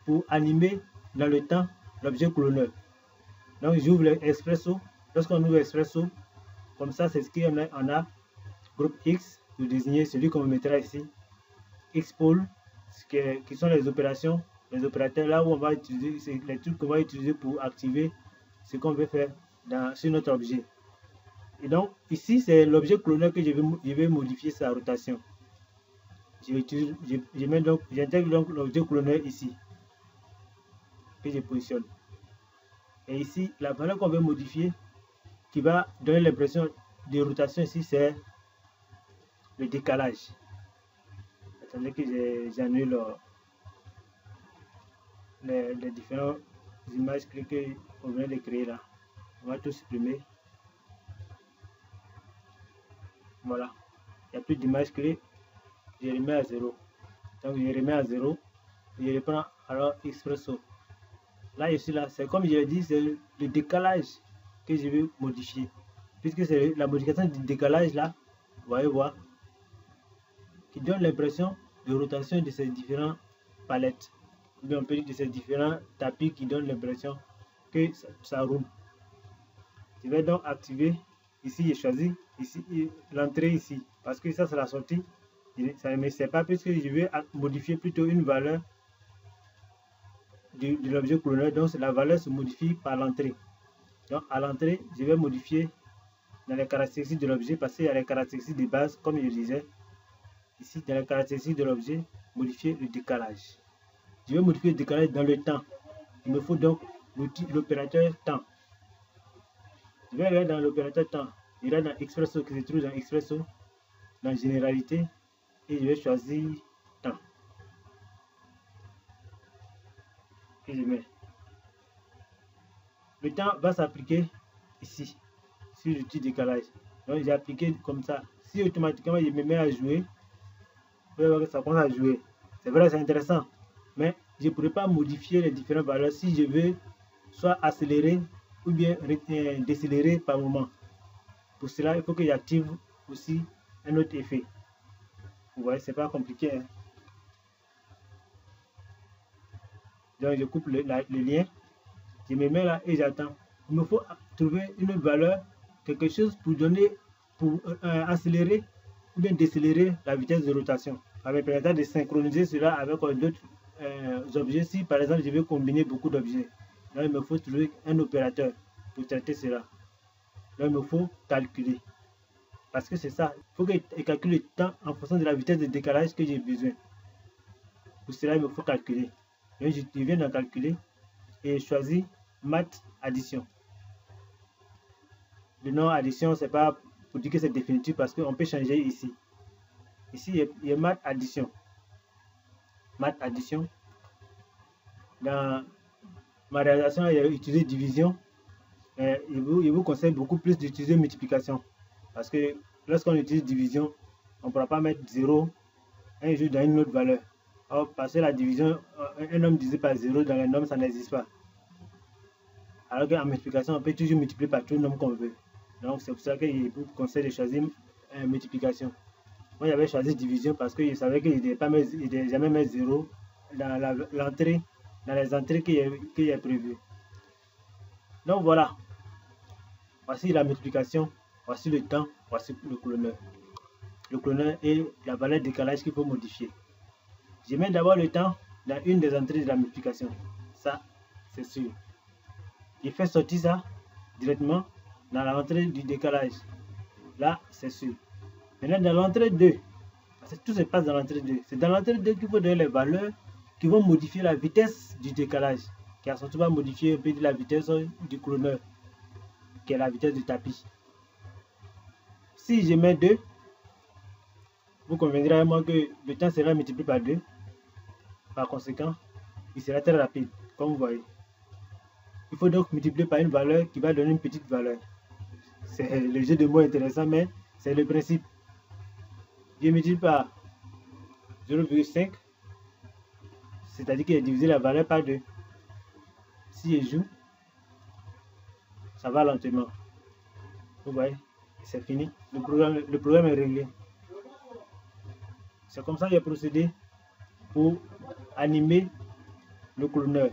pour animer dans le temps l'objet cloneur. Donc, j'ouvre l'Expresso. Lorsqu'on ouvre l'Expresso, Comme ça, c'est ce qu'on a. On a groupe X pour désigner celui qu'on mettra ici. X-Pole, qui sont les opérations, les opérateurs là où on va utiliser, c'est les trucs qu'on va utiliser pour activer ce qu'on veut faire sur notre objet. Et donc ici c'est l'objet cloneur que je vais modifier sa rotation. J'intègre donc l'objet cloneur ici que je positionne. Et ici la valeur qu'on veut modifier qui va donner l'impression de rotation ici, c'est le décalage. Attendez que j'annule les différentes images clés qu'on vient de créer là. On va tout supprimer. Voilà. Il n'y a plus d'images clés. Je remets à 0. Donc je remets à 0. Je reprends alors Expresso. Là je suis là. C'est comme je l'ai dit, c'est le décalage que je vais modifier. Puisque c'est la modification du décalage là, vous voyez voir, qui donne l'impression de rotation de ces différentes palettes. Ou bien on peut dire de ces différents tapis qui donnent l'impression que ça roule. Je vais donc activer. Ici, j'ai choisi ici l'entrée ici. Parce que ça, c'est la sortie. Ça ne me sert pas puisque je vais modifier plutôt une valeur de l'objet cloneur. Donc, la valeur se modifie par l'entrée. Donc, à l'entrée, je vais modifier dans les caractéristiques de l'objet parce qu'il y a les caractéristiques de base, comme je disais. Ici, dans les caractéristiques de l'objet, modifier le décalage. Je vais modifier le décalage dans le temps. Il me faut donc l'opérateur temps. Je vais aller dans l'opérateur temps. Il est dans Expresso qui se trouve dans Expresso, dans Généralité, et je vais choisir temps. Et je mets. Le temps va s'appliquer ici, sur l'outil décalage. Donc j'ai appliqué comme ça. Si automatiquement je me mets à jouer, vous pouvez voir que ça commence à jouer. C'est vrai, c'est intéressant. Mais je ne pourrais pas modifier les différentes valeurs si je veux soit accélérer ou bien décélérer par moment. Pour cela, il faut que j'active aussi un autre effet. Vous voyez, c'est pas compliqué. Hein? Donc, je coupe le lien. Je me mets là et j'attends. Il me faut trouver une valeur, quelque chose pour donner, pour accélérer ou bien décélérer la vitesse de rotation. Avec permettant de synchroniser cela avec d'autres objets. Si par exemple je veux combiner beaucoup d'objets, là il me faut trouver un opérateur pour traiter cela. Là il me faut calculer. Parce que c'est ça, il faut que je calcule le temps en fonction de la vitesse de décalage que j'ai besoin. Pour cela, il me faut calculer. Donc, je viens de calculer et je choisis math addition. Le nom addition, c'est pas pour dire que c'est définitif parce qu'on peut changer ici. Ici, il y a math addition. Math addition. Dans ma réalisation, il y a utilisé division. Je vous conseille beaucoup plus d'utiliser multiplication. Parce que lorsqu'on utilise division, on ne pourra pas mettre 0 un jour dans une autre valeur. Alors, parce que la division, un nombre divisé par 0 dans les nombres, ça n'existe pas. Alors qu'en multiplication, on peut toujours multiplier par tout le nombre qu'on veut. Donc, c'est pour ça que je vous conseille de choisir multiplication. Moi, j'avais choisi division parce que je savais qu'il ne jamais mettre 0 dans l'entrée, dans les entrées qu'il y a prévues. Donc, voilà. Voici la multiplication. Voici le temps, voici le cloneur. Le cloneur est la valeur de décalage qu'il faut modifier. Je mets d'abord le temps dans une des entrées de la multiplication. Ça, c'est sûr. Je fais sortir ça directement dans l'entrée du décalage. Là, c'est sûr. Maintenant, dans l'entrée 2, parce que tout se passe dans l'entrée 2. C'est dans l'entrée 2 qu'il faut donner les valeurs qui vont modifier la vitesse du décalage. Car surtout va modifier un peu la vitesse du cloneur, qui est la vitesse du tapis. Si je mets 2, vous conviendrez avec moi que le temps sera multiplié par 2. Par conséquent, il sera très rapide, comme vous voyez. Il faut donc multiplier par une valeur qui va donner une petite valeur. C'est le jeu de mots intéressant, mais c'est le principe. Je multiplie par 0,5, c'est-à-dire qu'il a divisé la valeur par 2. Si je joue, ça va lentement. Vous voyez, c'est fini. Le programme est réglé. C'est comme ça que j'ai procédé pour animer le cloneur,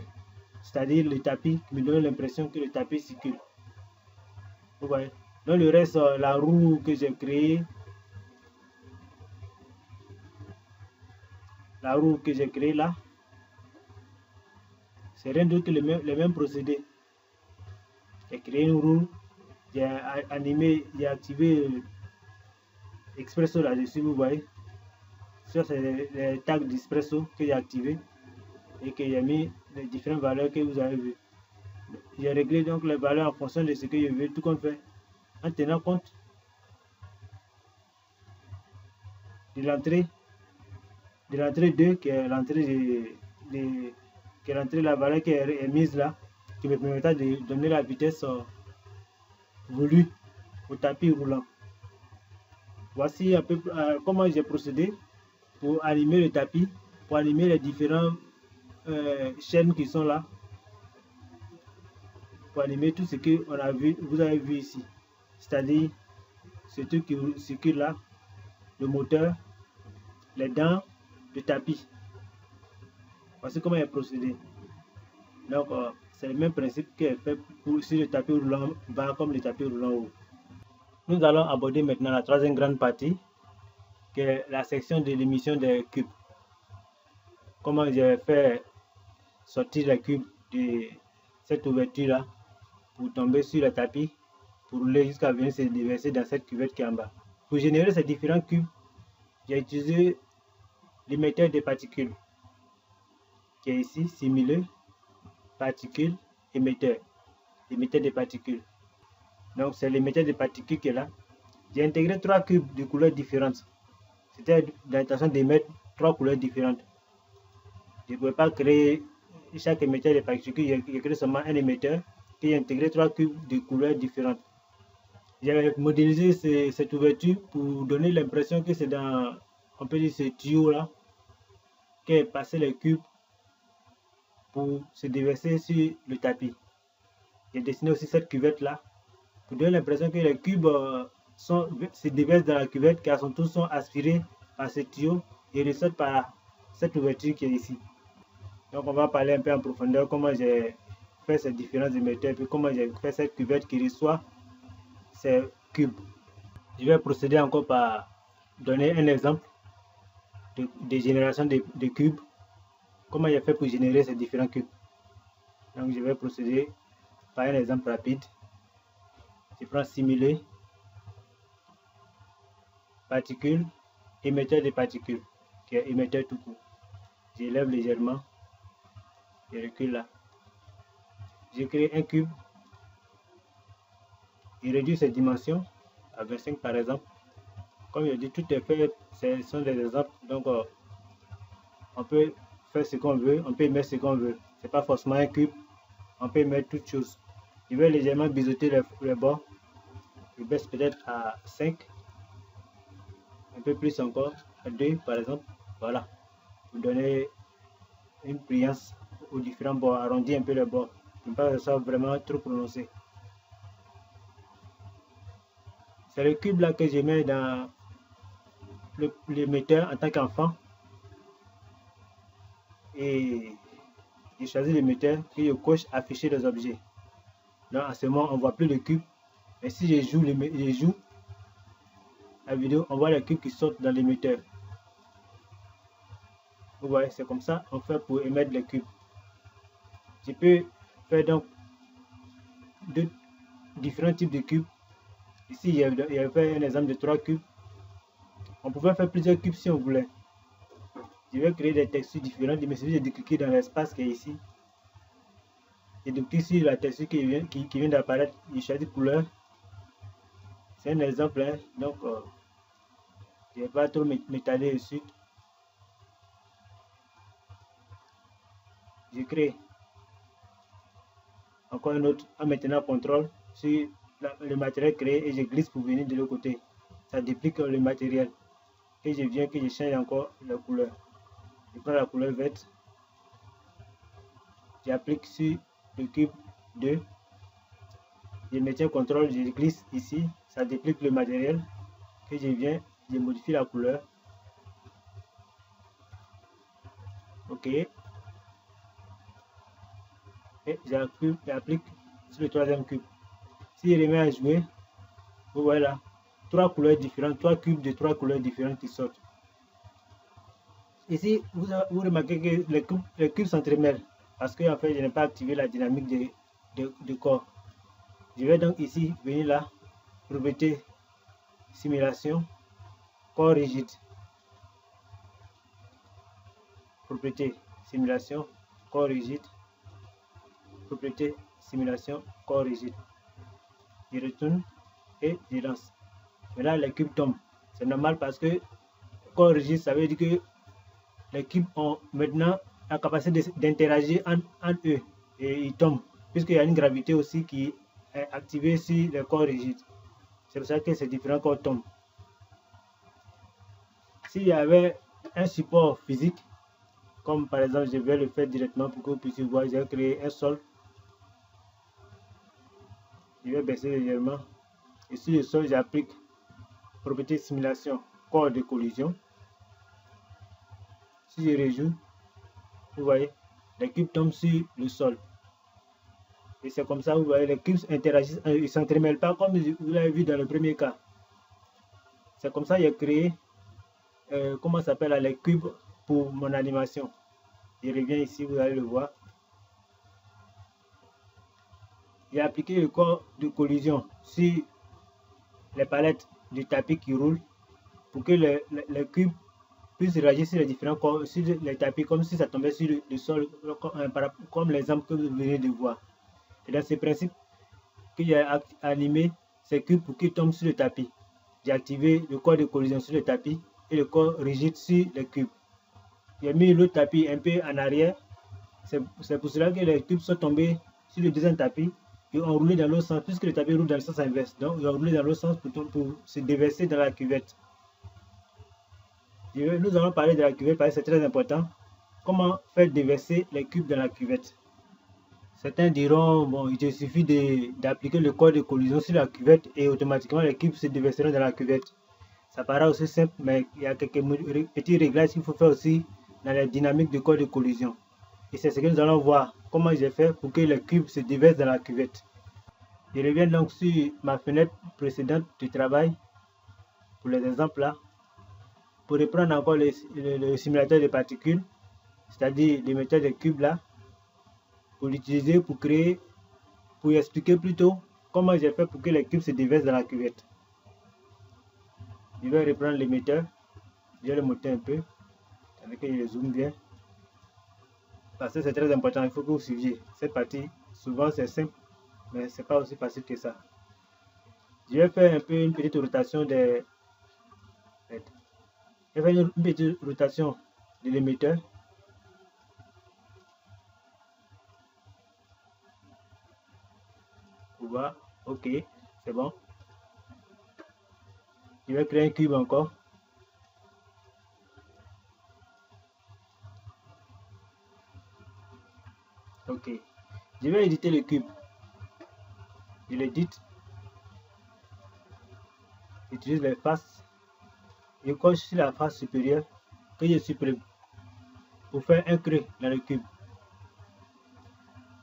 c'est-à-dire le tapis qui me donne l'impression que le tapis circule. Vous voyez, Dans le reste, la roue que j'ai créée, là, c'est rien d'autre que les mêmes procédés. J'ai créé une roue, j'ai animé, j'ai activé Expresso là-dessus, vous voyez. Ça, c'est les tags d'Expresso que j'ai activé et que j'ai mis les différentes valeurs que vous avez vues. J'ai réglé donc les valeurs en fonction de ce que je veux, tout compte fait, en tenant compte de l'entrée 2, qui est l'entrée de la valeur qui est mise là, qui me permettra de donner la vitesse voulue au tapis roulant. Voici un peu comment j'ai procédé pour animer le tapis, pour animer les différentes chaînes qui sont là, pour animer tout ce que vous avez vu ici, c'est-à-dire ce truc qui circule là, le moteur, les dents, le tapis. Voici comment j'ai procédé. Donc c'est le même principe qui est fait sur le tapis roulant bas comme le tapis roulant haut. Nous allons aborder maintenant la troisième grande partie, qui est la section de l'émission des cubes. Comment j'ai fait sortir les cubes de cette ouverture là pour tomber sur le tapis, pour rouler jusqu'à venir se déverser dans cette cuvette qui est en bas. Pour générer ces différents cubes, j'ai utilisé l'émetteur de particules qui est ici, simulé, particules, émetteur de particules. Donc c'est l'émetteur de particules qui est là. J'ai intégré 3 cubes de couleurs différentes. C'était l'intention d'émettre 3 couleurs différentes. Je ne pouvais pas créer chaque émetteur de particules, j'ai créé seulement un émetteur et j'ai intégré 3 cubes de couleurs différentes. J'ai modélisé cette ouverture pour donner l'impression que c'est dans, on peut dire, ce tuyau là, qui est passé les cubes pour se déverser sur le tapis. J'ai dessiné aussi cette cuvette là pour donner l'impression que les cubes se déversent dans la cuvette car tous sont aspirés par ce tuyau et ressortent par cette ouverture qui est ici. Donc on va parler un peu en profondeur comment j'ai fait ces différents émetteurs et puis comment j'ai fait cette cuvette qui reçoit ces cubes. Je vais procéder encore par donner un exemple de génération de cubes. Comment j'ai fait pour générer ces différents cubes. Donc je vais procéder par un exemple rapide. Je prends simuler, particules, émetteur de particules, qui est émetteur tout court. J'élève légèrement, je recule là. Je crée un cube, je réduis ses dimensions à 25 par exemple. Comme je dis, tout est fait, ce sont des exemples, donc on peut faire ce qu'on veut, on peut mettre ce qu'on veut. C'est pas forcément un cube, on peut mettre toutes choses. Je vais légèrement biseauter les bords. Je baisse peut-être à 5, un peu plus encore, à 2 par exemple. Voilà, pour donner une brillance aux différents bords, arrondir un peu les bords, pour pas que ce soit vraiment trop prononcé. C'est le cube là que je mets dans l'émetteur en tant qu'enfant. Et j'ai choisi l'émetteur que je coche afficher les objets. Donc à ce moment on ne voit plus le cube. Mais si je joue la vidéo, on voit les cubes qui sortent dans l'émetteur. Vous voyez, c'est comme ça on fait pour émettre les cubes. Je peux faire donc différents types de cubes. Ici, il y a fait un exemple de 3 cubes. On pouvait faire plusieurs cubes si on voulait. Je vais créer des textures différentes. Il me suffit de cliquer dans l'espace qui est ici. Et de cliquer sur la texture qui vient d'apparaître. Je choisis couleur. C'est un exemple, hein. Donc je ne vais pas trop m'étaler dessus. Je crée encore un autre en maintenant contrôle sur le matériel créé et je glisse pour venir de l'autre côté. Ça duplique le matériel. Et je viens que je change encore la couleur. Je prends la couleur verte. J'applique sur le cube 2. Je maintiens contrôle, je glisse ici. Ça duplique le matériel. Et je viens, je modifie la couleur. Ok. Et j'applique sur le troisième cube. Si je remets à jouer, Vous voyez là, 3 couleurs différentes, 3 cubes de 3 couleurs différentes qui sortent. Ici, vous remarquez que les cubes s'entremêlent parce que en fait, je n'ai pas activé la dynamique de corps. Je vais donc ici venir là, propriété simulation, corps rigide. Propriété simulation, corps rigide. Propriété simulation, corps rigide. Je retourne et je lance. Maintenant, les cubes tombent. C'est normal parce que corps rigide, ça veut dire que les cubes ont maintenant la capacité d'interagir entre eux et ils tombent, puisqu'il y a une gravité aussi qui est activée sur les corps rigides. C'est pour ça que ces différents corps tombent. S'il y avait un support physique, comme par exemple, je vais le faire directement pour que vous puissiez voir, j'ai créé un sol. Je vais baisser légèrement. Et sur le sol, j'applique propriété simulation, corps de collision. Si je rejoue, vous voyez, les cubes tombent sur le sol. Et c'est comme ça, vous voyez, les cubes interagissent, ils ne s'entremêlent pas comme vous l'avez vu dans le premier cas. C'est comme ça que j'ai créé, comment ça s'appelle, les cubes pour mon animation. Je reviens ici, vous allez le voir. J'ai appliqué le corps de collision sur les palettes du tapis qui roulent pour que les cubes puissent réagir sur les différents corps, sur les tapis, comme si ça tombait sur le sol, comme l'exemple que vous venez de voir. Et dans ce principe que j'ai animé ces cubes pour qu'ils tombent sur le tapis. J'ai activé le corps de collision sur le tapis et le corps rigide sur les cubes. J'ai mis l'autre tapis un peu en arrière. C'est pour cela que les cubes sont tombés sur le deuxième tapis et ont roulé dans l'autre sens, puisque le tapis roule dans le sens inverse. Donc, ils ont roulé dans l'autre sens pour se déverser dans la cuvette. Nous allons parler de la cuvette parce que c'est très important. Comment faire déverser les cubes dans la cuvette? Certains diront, bon, il suffit d'appliquer le corps de collision sur la cuvette et automatiquement les cubes se déverseront dans la cuvette. Ça paraît aussi simple, mais il y a quelques petits réglages qu'il faut faire aussi dans la dynamique du corps de collision. Et c'est ce que nous allons voir, comment j'ai fait pour que les cubes se déversent dans la cuvette. Je reviens donc sur ma fenêtre précédente de travail, pour les exemples là, pour reprendre encore le simulateur de particules, c'est-à-dire l'émetteur de cubes là, pour l'utiliser pour expliquer plutôt comment j'ai fait pour que les cubes se déversent dans la cuvette. Je vais reprendre l'émetteur, je vais le monter un peu, avec que je le zoome bien. Parce que c'est très important, il faut que vous suiviez. Cette partie, souvent c'est simple, mais c'est pas aussi facile que ça. Je vais faire un peu une petite rotation de l'émetteur. Vous voyez, ok, c'est bon. Je vais créer un cube encore. Ok. Je vais éditer le cube. Je l'édite. J'utilise les faces. Je coche sur la face supérieure que je supprime pour faire un creux dans le cube.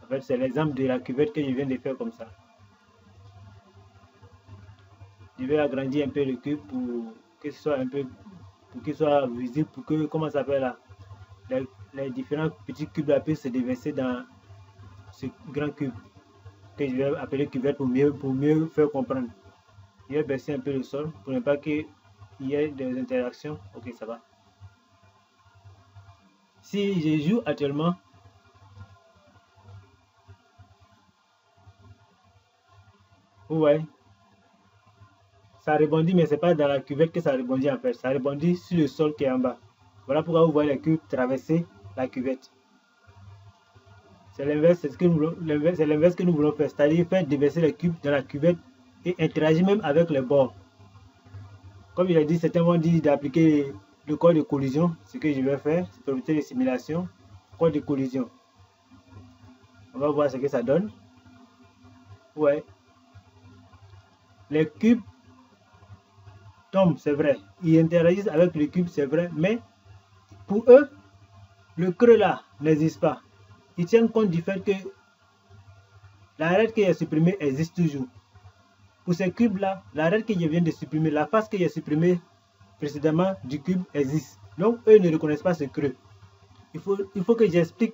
En fait, c'est l'exemple de la cuvette que je viens de faire comme ça. Je vais agrandir un peu le cube pour que ce soit un peu, pour qu'il soit visible, pour que, comment ça s'appelle là, les différents petits cubes là puissent se déverser dans ce grand cube que je vais appeler cuvette pour mieux faire comprendre. Je vais baisser un peu le sol pour ne pas qu'il y ait des interactions. Ok, ça va. Si je joue actuellement, vous voyez, ça rebondit, mais c'est pas dans la cuvette que ça rebondit en fait. Ça rebondit sur le sol qui est en bas. Voilà pourquoi vous voyez les cubes traverser la cuvette. C'est l'inverse, c'est l'inverse que nous voulons faire, c'est-à-dire faire déverser les cubes dans la cuvette et interagir même avec les bords. Comme il a dit, certains vont dire d'appliquer le corps de collision. Ce que je vais faire, c'est propriété de simulation, corps de collision. On va voir ce que ça donne. Ouais. Les cubes tombent, c'est vrai. Ils interagissent avec le cube, c'est vrai. Mais pour eux, le creux là n'existe pas. Ils tiennent compte du fait que l'arête qui est supprimée existe toujours. pour ces cubes-là, l'arête que je viens de supprimer, la face que j'ai supprimée précédemment du cube existe. Donc, eux ne reconnaissent pas ce creux. Il faut que j'explique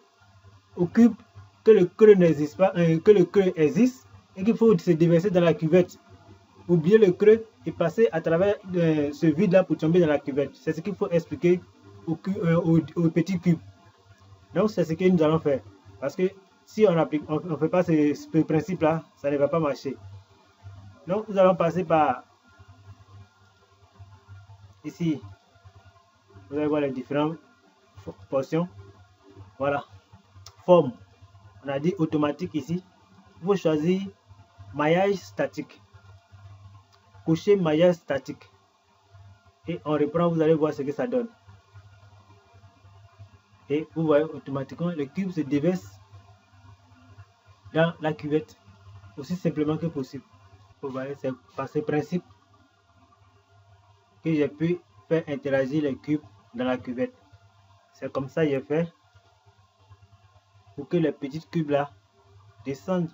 au cube que le creux n'existe pas, que le creux existe et qu'il faut se déverser dans la cuvette. Oublier le creux et passer à travers ce vide-là pour tomber dans la cuvette. C'est ce qu'il faut expliquer au petit cube. Donc, c'est ce que nous allons faire. Parce que si on ne fait pas ce principe-là, ça ne va pas marcher. Donc, nous allons passer par ici. Vous allez voir les différentes portions. Voilà. Forme. On a dit automatique ici. Il faut choisir maillage statique. Cocher maillage statique. Et on reprend, vous allez voir ce que ça donne. Et vous voyez automatiquement le cube se déverse dans la cuvette aussi simplement que possible. Vous voyez, c'est par ce principe que j'ai pu faire interagir les cubes dans la cuvette. C'est comme ça que j'ai fait pour que les petits cubes là descendent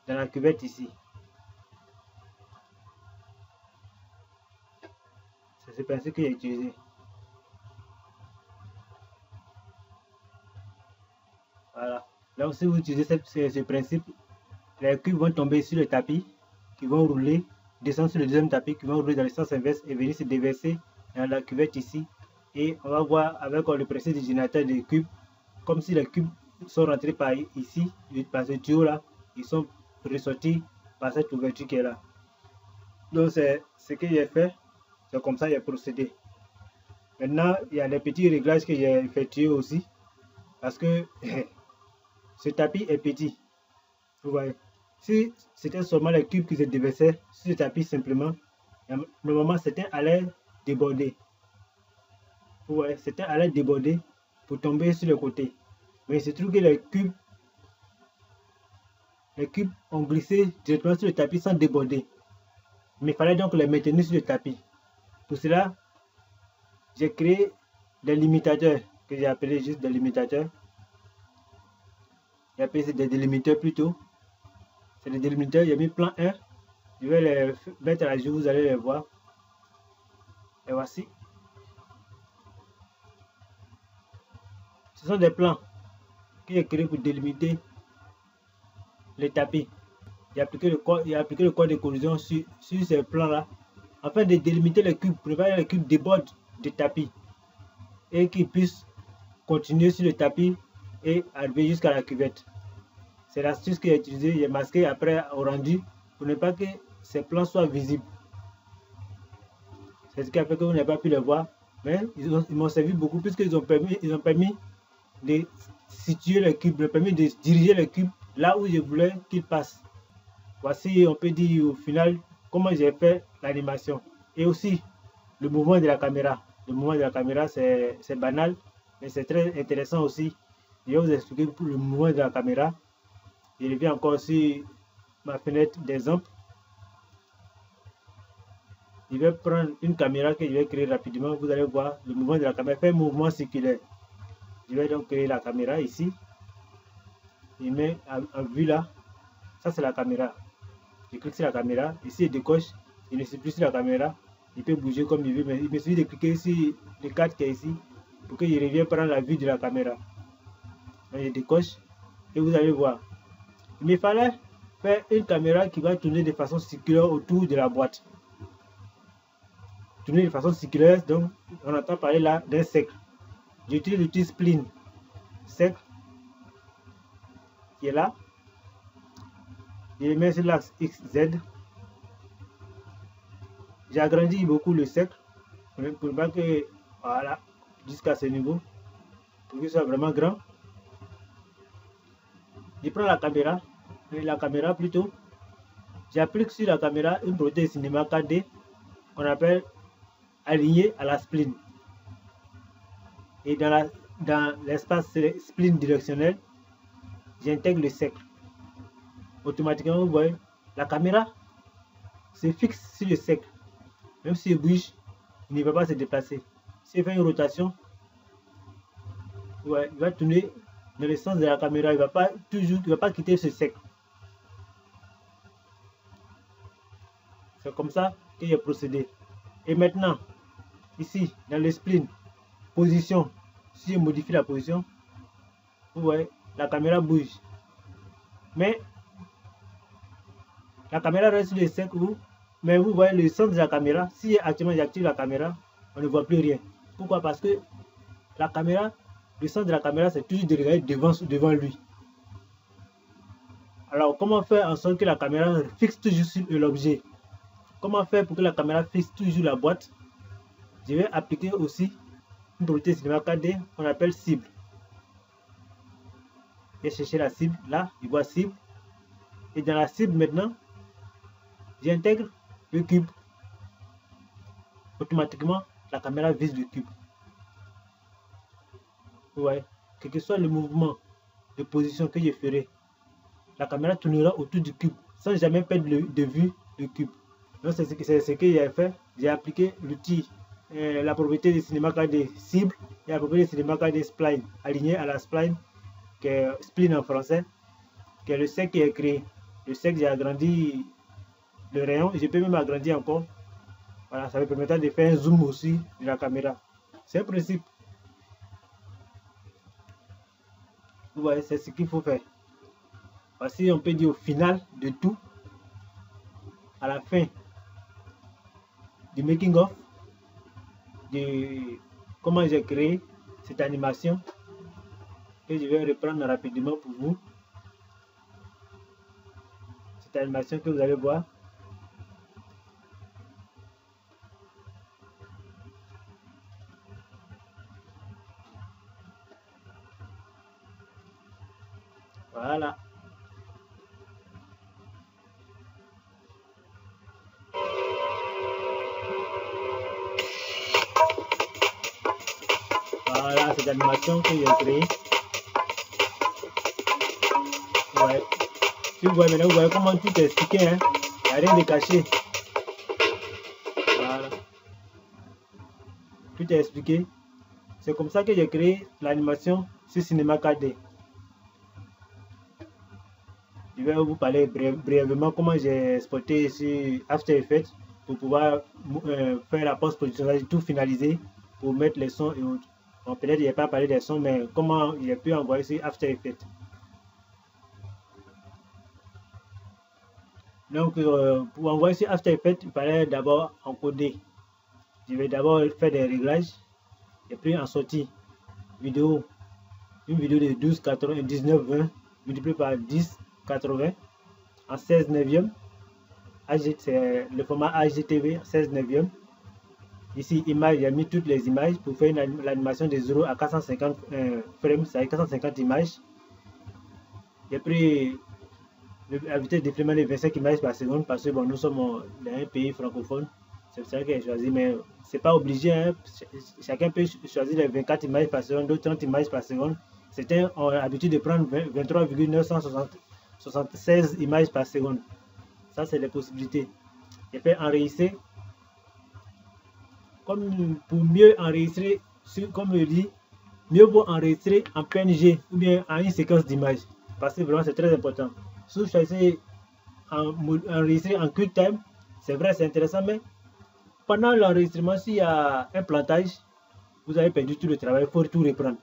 dans la cuvette ici. C'est ce principe que j'ai utilisé. Voilà. Donc si vous utilisez ce principe, les cubes vont tomber sur le tapis, qui vont rouler, descendre sur le deuxième tapis, qui vont rouler dans le sens inverse et venir se déverser dans la cuvette ici. Et on va voir avec le principe du générateur des cubes, comme si les cubes sont rentrés par ici, par ce tuyau là, ils sont ressortis par cette ouverture qui est là. Donc c'est ce que j'ai fait, c'est comme ça que j'ai procédé. Maintenant, il y a des petits réglages que j'ai effectués aussi, parce que ce tapis est petit. Vous voyez, si c'était seulement les cubes qui se déversaient sur ce tapis simplement, normalement c'était à l'air déborder. Vous voyez, c'était à l'air déborder pour tomber sur le côté. Mais il se trouve que les cubes ont glissé directement sur le tapis sans déborder. Mais il fallait donc les maintenir sur le tapis. Pour cela, j'ai créé des limitateurs que j'ai appelés juste des limitateurs. J'ai appelé ça des délimiteurs plutôt. C'est des délimiteurs, j'ai mis plan 1. Je vais les mettre à jour, vous allez les voir. Et voici. Ce sont des plans que j'ai créés pour délimiter les tapis. J'ai appliqué le code de collision sur ces plans-là, afin de délimiter les cubes, pour ne pas que les cubes débordent du tapis et qu'ils puissent continuer sur le tapis et arriver jusqu'à la cuvette. C'est l'astuce que j'ai utilisée, j'ai masqué après au rendu pour ne pas que ces plans soient visibles. C'est ce qui a fait que vous n'avez pas pu les voir, mais ils m'ont servi beaucoup puisqu'ils ont permis de situer le cube, ils ont permis de diriger le cube là où je voulais qu'il passe. Voici, on peut dire au final comment j'ai fait l'animation. Et aussi le mouvement de la caméra. Le mouvement de la caméra, c'est banal, mais c'est très intéressant aussi. Je vais vous expliquer pour le mouvement de la caméra. Je reviens encore sur ma fenêtre d'exemple. Je vais prendre une caméra que je vais créer rapidement. Vous allez voir le mouvement de la caméra fait un mouvement circulaire. Je vais donc créer la caméra ici. Je mets en vue là. Ça, c'est la caméra. Je clique sur la caméra. Ici, je décoche. Je ne suis plus sur la caméra. Il peut bouger comme il veut, mais il me suffit de cliquer sur le cadre qui est ici pour que je revienne prendre la vue de la caméra. Donc, je décoche et vous allez voir. Il me fallait faire une caméra qui va tourner de façon circulaire autour de la boîte. Tourner de façon circulaire, donc on entend parler là d'un cercle. J'utilise l'outil spline cercle qui est là. Je le mets sur l'axe XZ. J'agrandis beaucoup le cercle pour ne pas que, voilà, jusqu'à ce niveau, pour qu'il soit vraiment grand. Je prends la caméra plutôt. J'applique sur la caméra une prothèse cinéma 4D qu'on appelle alignée à la spline. Et dans l'espace spline directionnel, j'intègre le cercle. Automatiquement, vous voyez, la caméra se fixe sur le cercle. Même si il bouge, il ne va pas se déplacer. Si il fait une rotation, ouais, il va tourner dans le sens de la caméra. Il ne va pas quitter ce cercle. C'est comme ça que j'ai procédé. Et maintenant, ici, dans le spleen, position, si je modifie la position, vous voyez, la caméra bouge. Mais la caméra reste sur le 5 roues. Mais vous voyez le centre de la caméra. Si actuellement j'active la caméra, on ne voit plus rien. Pourquoi? Parce que la caméra, le centre de la caméra, c'est toujours de regarder devant lui. Alors, comment faire en sorte que la caméra fixe toujours sur l'objet? Comment faire pour que la caméra fixe toujours la boîte? Je vais appliquer aussi une propriété Cinema 4D qu'on appelle cible. Je vais chercher la cible. Là, je vois cible. Et dans la cible maintenant, j'intègre le cube. Automatiquement, la caméra vise le cube. Vous voyez, quel que soit le mouvement de position que je ferai, la caméra tournera autour du cube sans jamais perdre de vue le cube. Donc c'est ce que j'ai fait. J'ai appliqué l'outil, la propriété de Cinema 4D cible et la propriété de Cinema 4D spline, aligné à la spline, qui est spline en français, qui est le sec qui est créé. Le sec, j'ai agrandi le rayon, je peux même agrandir encore. Voilà, ça me permettra de faire un zoom aussi de la caméra. C'est un principe. Vous voyez, c'est ce qu'il faut faire. Voici, on peut dire au final de tout, à la fin du making of, de comment j'ai créé cette animation, que je vais reprendre rapidement pour vous. Cette animation que vous allez voir. Voilà. Voilà cette animation que j'ai créée. Ouais. Si vous voyez maintenant, vous voyez comment tout est expliqué, hein? Il n'y a rien de caché. Voilà. Tout est expliqué. C'est comme ça que j'ai créé l'animation sur Cinema 4D. Je vais vous parler brièvement comment j'ai exporté sur After Effects pour pouvoir faire la post-production, tout finaliser pour mettre les sons et autres. Bon, peut-être il n'y a pas parlé des sons, mais comment il a pu envoyer sur After Effects. Donc, pour envoyer sur After Effects, il fallait d'abord encoder. Je vais d'abord faire des réglages. Et puis en sortie vidéo, une vidéo de 1280, 1920 multiplié par 1080 en 16 neuvième. C'est le format HDTV 16 neuvième. Ici, image, j'ai mis toutes les images pour faire l'animation de 0 à 450 frames, c'est 450 images. J'ai pris la vitesse de défilement de 25 images par seconde parce que bon, nous sommes dans un pays francophone. C'est ça que j'ai choisi, mais c'est pas obligé. Hein. Chacun peut choisir les 24 images par seconde, d'autres 30 images par seconde. Certains ont l'habitude de prendre 23,976 images par seconde. Ça, c'est les possibilités. J'ai fait enregistrer. Comme pour mieux enregistrer, comme je dis, mieux vaut enregistrer en PNG ou bien en une séquence d'images. Parce que vraiment, c'est très important. Si vous choisissez enregistrer en QuickTime, c'est vrai, c'est intéressant, mais pendant l'enregistrement, s'il y a un plantage, vous avez perdu tout le travail, il faut tout reprendre.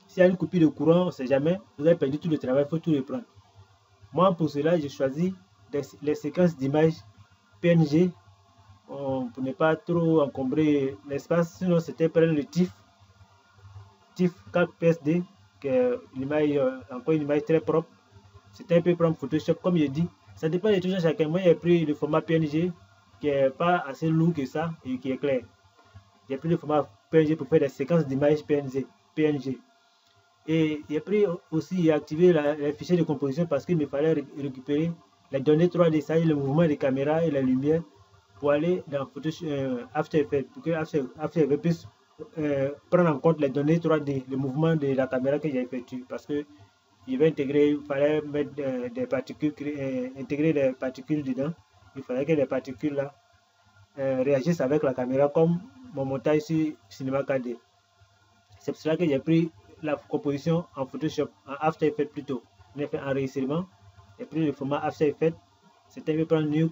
S'il y a une coupure de courant, on ne sait jamais, vous avez perdu tout le travail, il faut tout reprendre. Moi, pour cela, j'ai choisi les séquences d'images PNG pour ne pas trop encombrer l'espace. Sinon, c'était prendre le TIFF 4 PSD, qui est encore une image très propre. C'était un peu prendre Photoshop, comme je dis. Ça dépend de toujours chacun. Moi, j'ai pris le format PNG qui n'est pas assez lourd que ça et qui est clair. J'ai pris le format PNG pour faire des séquences d'images PNG. Et j'ai pris aussi et activé les fichiers de composition parce qu'il me fallait récupérer les données 3D, ça y est, le mouvement des caméras et la lumière pour aller dans Photoshop, After Effects, pour que After Effects puisse prendre en compte les données 3D, le mouvement de la caméra que j'ai effectué. Parce que il fallait mettre des particules, intégrer des particules dedans. Il fallait que les particules là réagissent avec la caméra comme mon montage sur Cinema 4D. C'est pour cela que j'ai pris la composition en Photoshop, en After Effects plutôt. J'ai fait enregistrement, j'ai pris le format After Effects, c'était mieux prendre New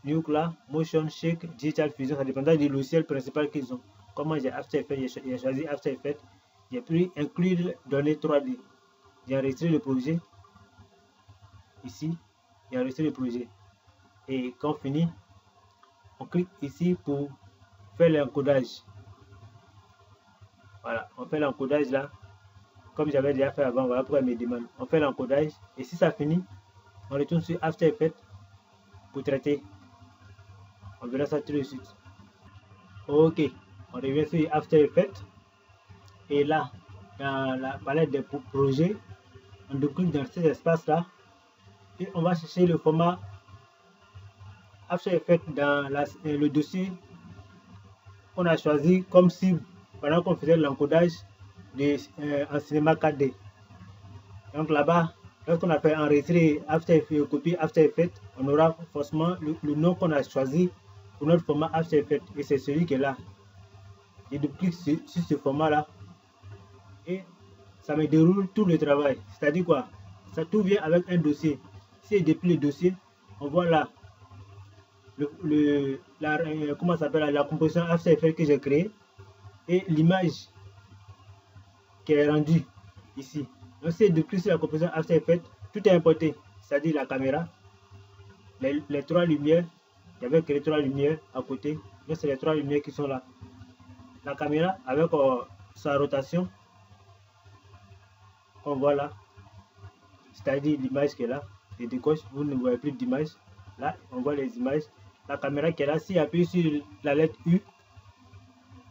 Nuke là, Motion, Shake, Digital Fusion, ça dépendra du logiciel principal qu'ils ont. Comment j'ai After Effects, j'ai choisi After Effects. J'ai pu inclure données 3D. J'ai enregistré le projet. Ici, j'ai enregistré le projet. Et quand on finit, on clique ici pour faire l'encodage. Voilà, on fait l'encodage là. Comme j'avais déjà fait avant, voilà pourquoi elle me demande. On fait l'encodage. Et si ça finit, on retourne sur After Effects pour traiter. On verra ça tout de suite. Ok, on revient sur After Effects. Et là, dans la palette des projets, on clique dans cet espace-là. Et on va chercher le format After Effects dans le dossier qu'on a choisi comme cible pendant qu'on faisait l'encodage en cinéma 4D. Donc là-bas, lorsqu'on a fait enregistrer After Effects, copier After Effects, on aura forcément le nom qu'on a choisi pour notre format After Effects. Et c'est celui qui est là. Je clique sur ce format-là et ça me déroule tout le travail. C'est-à-dire quoi? Ça tout vient avec un dossier. Si je déplie le dossier, on voit là comment s'appelle la composition After Effects que j'ai créée et l'image qui est rendue ici. Donc si je déplie sur la composition After Effects, tout est importé. C'est-à-dire la caméra, les trois lumières. J'avais créé trois lumières à côté. Donc c'est les trois lumières qui sont là. La caméra avec sa rotation. On voit là, c'est-à-dire l'image qui est là, et de gauche, vous ne voyez plus d'image. Là, on voit les images. La caméra qui est là, si j'appuie sur la lettre U,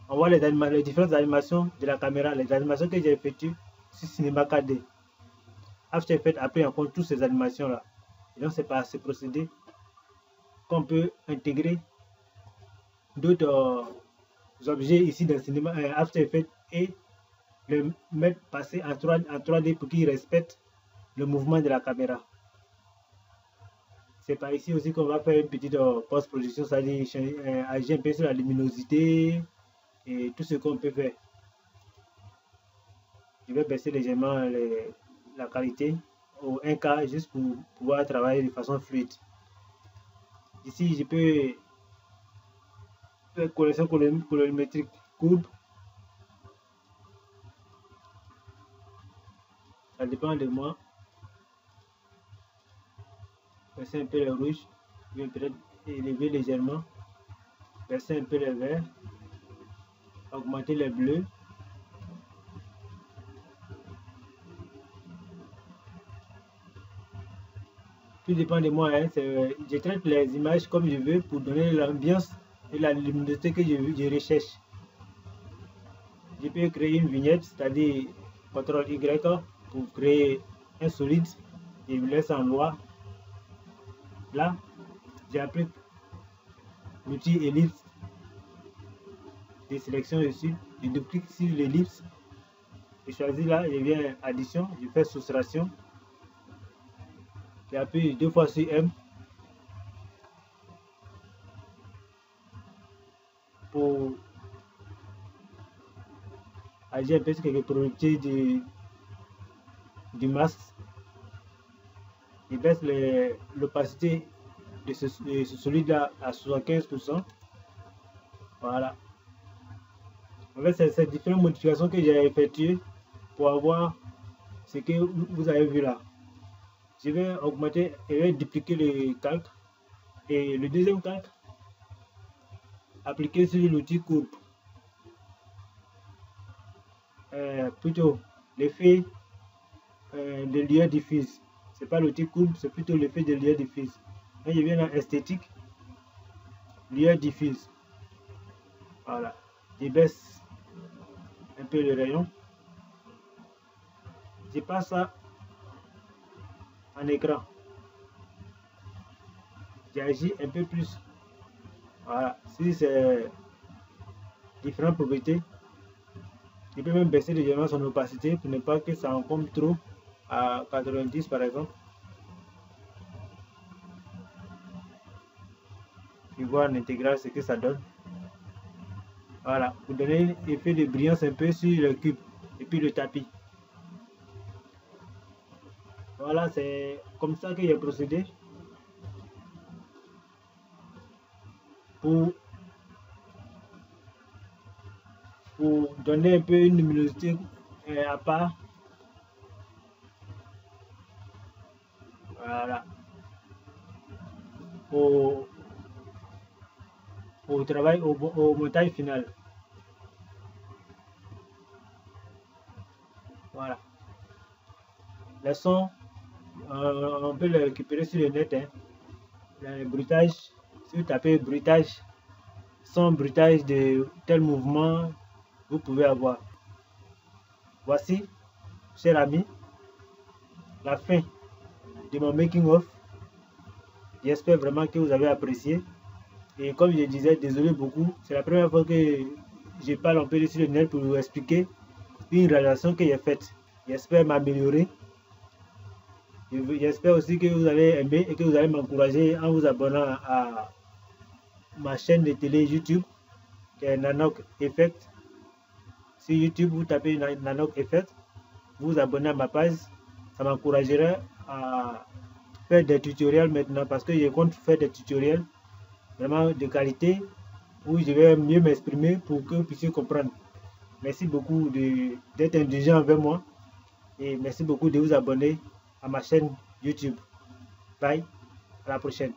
on voit les différentes animations de la caméra, les animations que j'ai effectuées sur Cinema 4D. After Effects a pris en compte toutes ces animations-là. Et donc, c'est par ce procédé qu'on peut intégrer d'autres objets ici dans Cinema After Effects et le mettre passer en 3D pour qu'il respecte le mouvement de la caméra. C'est par ici aussi qu'on va faire une petite post-production, c'est-à-dire agir un peu sur la luminosité et tout ce qu'on peut faire. Je vais baisser légèrement la qualité au 1K juste pour pouvoir travailler de façon fluide. Ici, je peux faire correction colorimétrique courbe. Ça dépend de moi. Baisser un peu le rouge, je vais peut-être élever légèrement. Baisser un peu le vert. Augmenter les bleus. Tout dépend de moi. Hein. Je traite les images comme je veux pour donner l'ambiance et la luminosité que je recherche. Je peux créer une vignette, c'est-à-dire CTRL Y pour créer un solide. Je vous laisse en noir. Là, j'applique l'outil ellipse de sélection dessus. Je double-clique sur l'ellipse. Je choisis là, je viens addition, je fais soustraction. J'appuie 2 fois sur M pour agir un peu sur quelques propriétés du masque. Je baisse l'opacité de ce solide-là à 75%. Voilà. En fait, c'est ces différentes modifications que j'ai effectuées pour avoir ce que vous avez vu là. Je vais augmenter et dupliquer le calque. Et le deuxième calque, appliquer sur l'outil courbe. Plutôt l'effet de lumière diffuse. C'est pas l'outil courbe, c'est plutôt l'effet de lumière diffuse. Là, je viens dans esthétique, lumière diffuse. Voilà. Je baisse un peu le rayon. Je passe ça en écran. J'agis un peu plus. Voilà. Si c'est différentes propriétés, je peux même baisser légèrement son opacité pour ne pas que ça encombre trop à 90 par exemple. Et voir en intégral ce que ça donne. Voilà, pour donner un effet de brillance un peu sur le cube et puis le tapis. Voilà, c'est comme ça que j'ai procédé. pour donner un peu une luminosité à part. Voilà. Au travail, au montage final. Voilà. Le son, on peut le récupérer sur le net. Hein. Le bruitage, si vous tapez bruitage, son bruitage de tel mouvement, vous pouvez avoir. Voici, cher ami, la fin de mon making of. J'espère vraiment que vous avez apprécié. Et comme je disais, désolé beaucoup, c'est la première fois que je parle un peu sur le net pour vous expliquer une réalisation que j'ai faite. J'espère m'améliorer. J'espère aussi que vous allez aimer et que vous allez m'encourager en vous abonnant à ma chaîne de télé YouTube, qui est Nanok Effect. Sur YouTube, vous tapez Nanok Effect, vous vous abonnez à ma page, ça m'encouragerait à faire des tutoriels maintenant parce que je compte faire des tutoriels vraiment de qualité où je vais mieux m'exprimer pour que vous puissiez comprendre. Merci beaucoup d'être indulgent envers moi et merci beaucoup de vous abonner à ma chaîne YouTube. Bye, à la prochaine.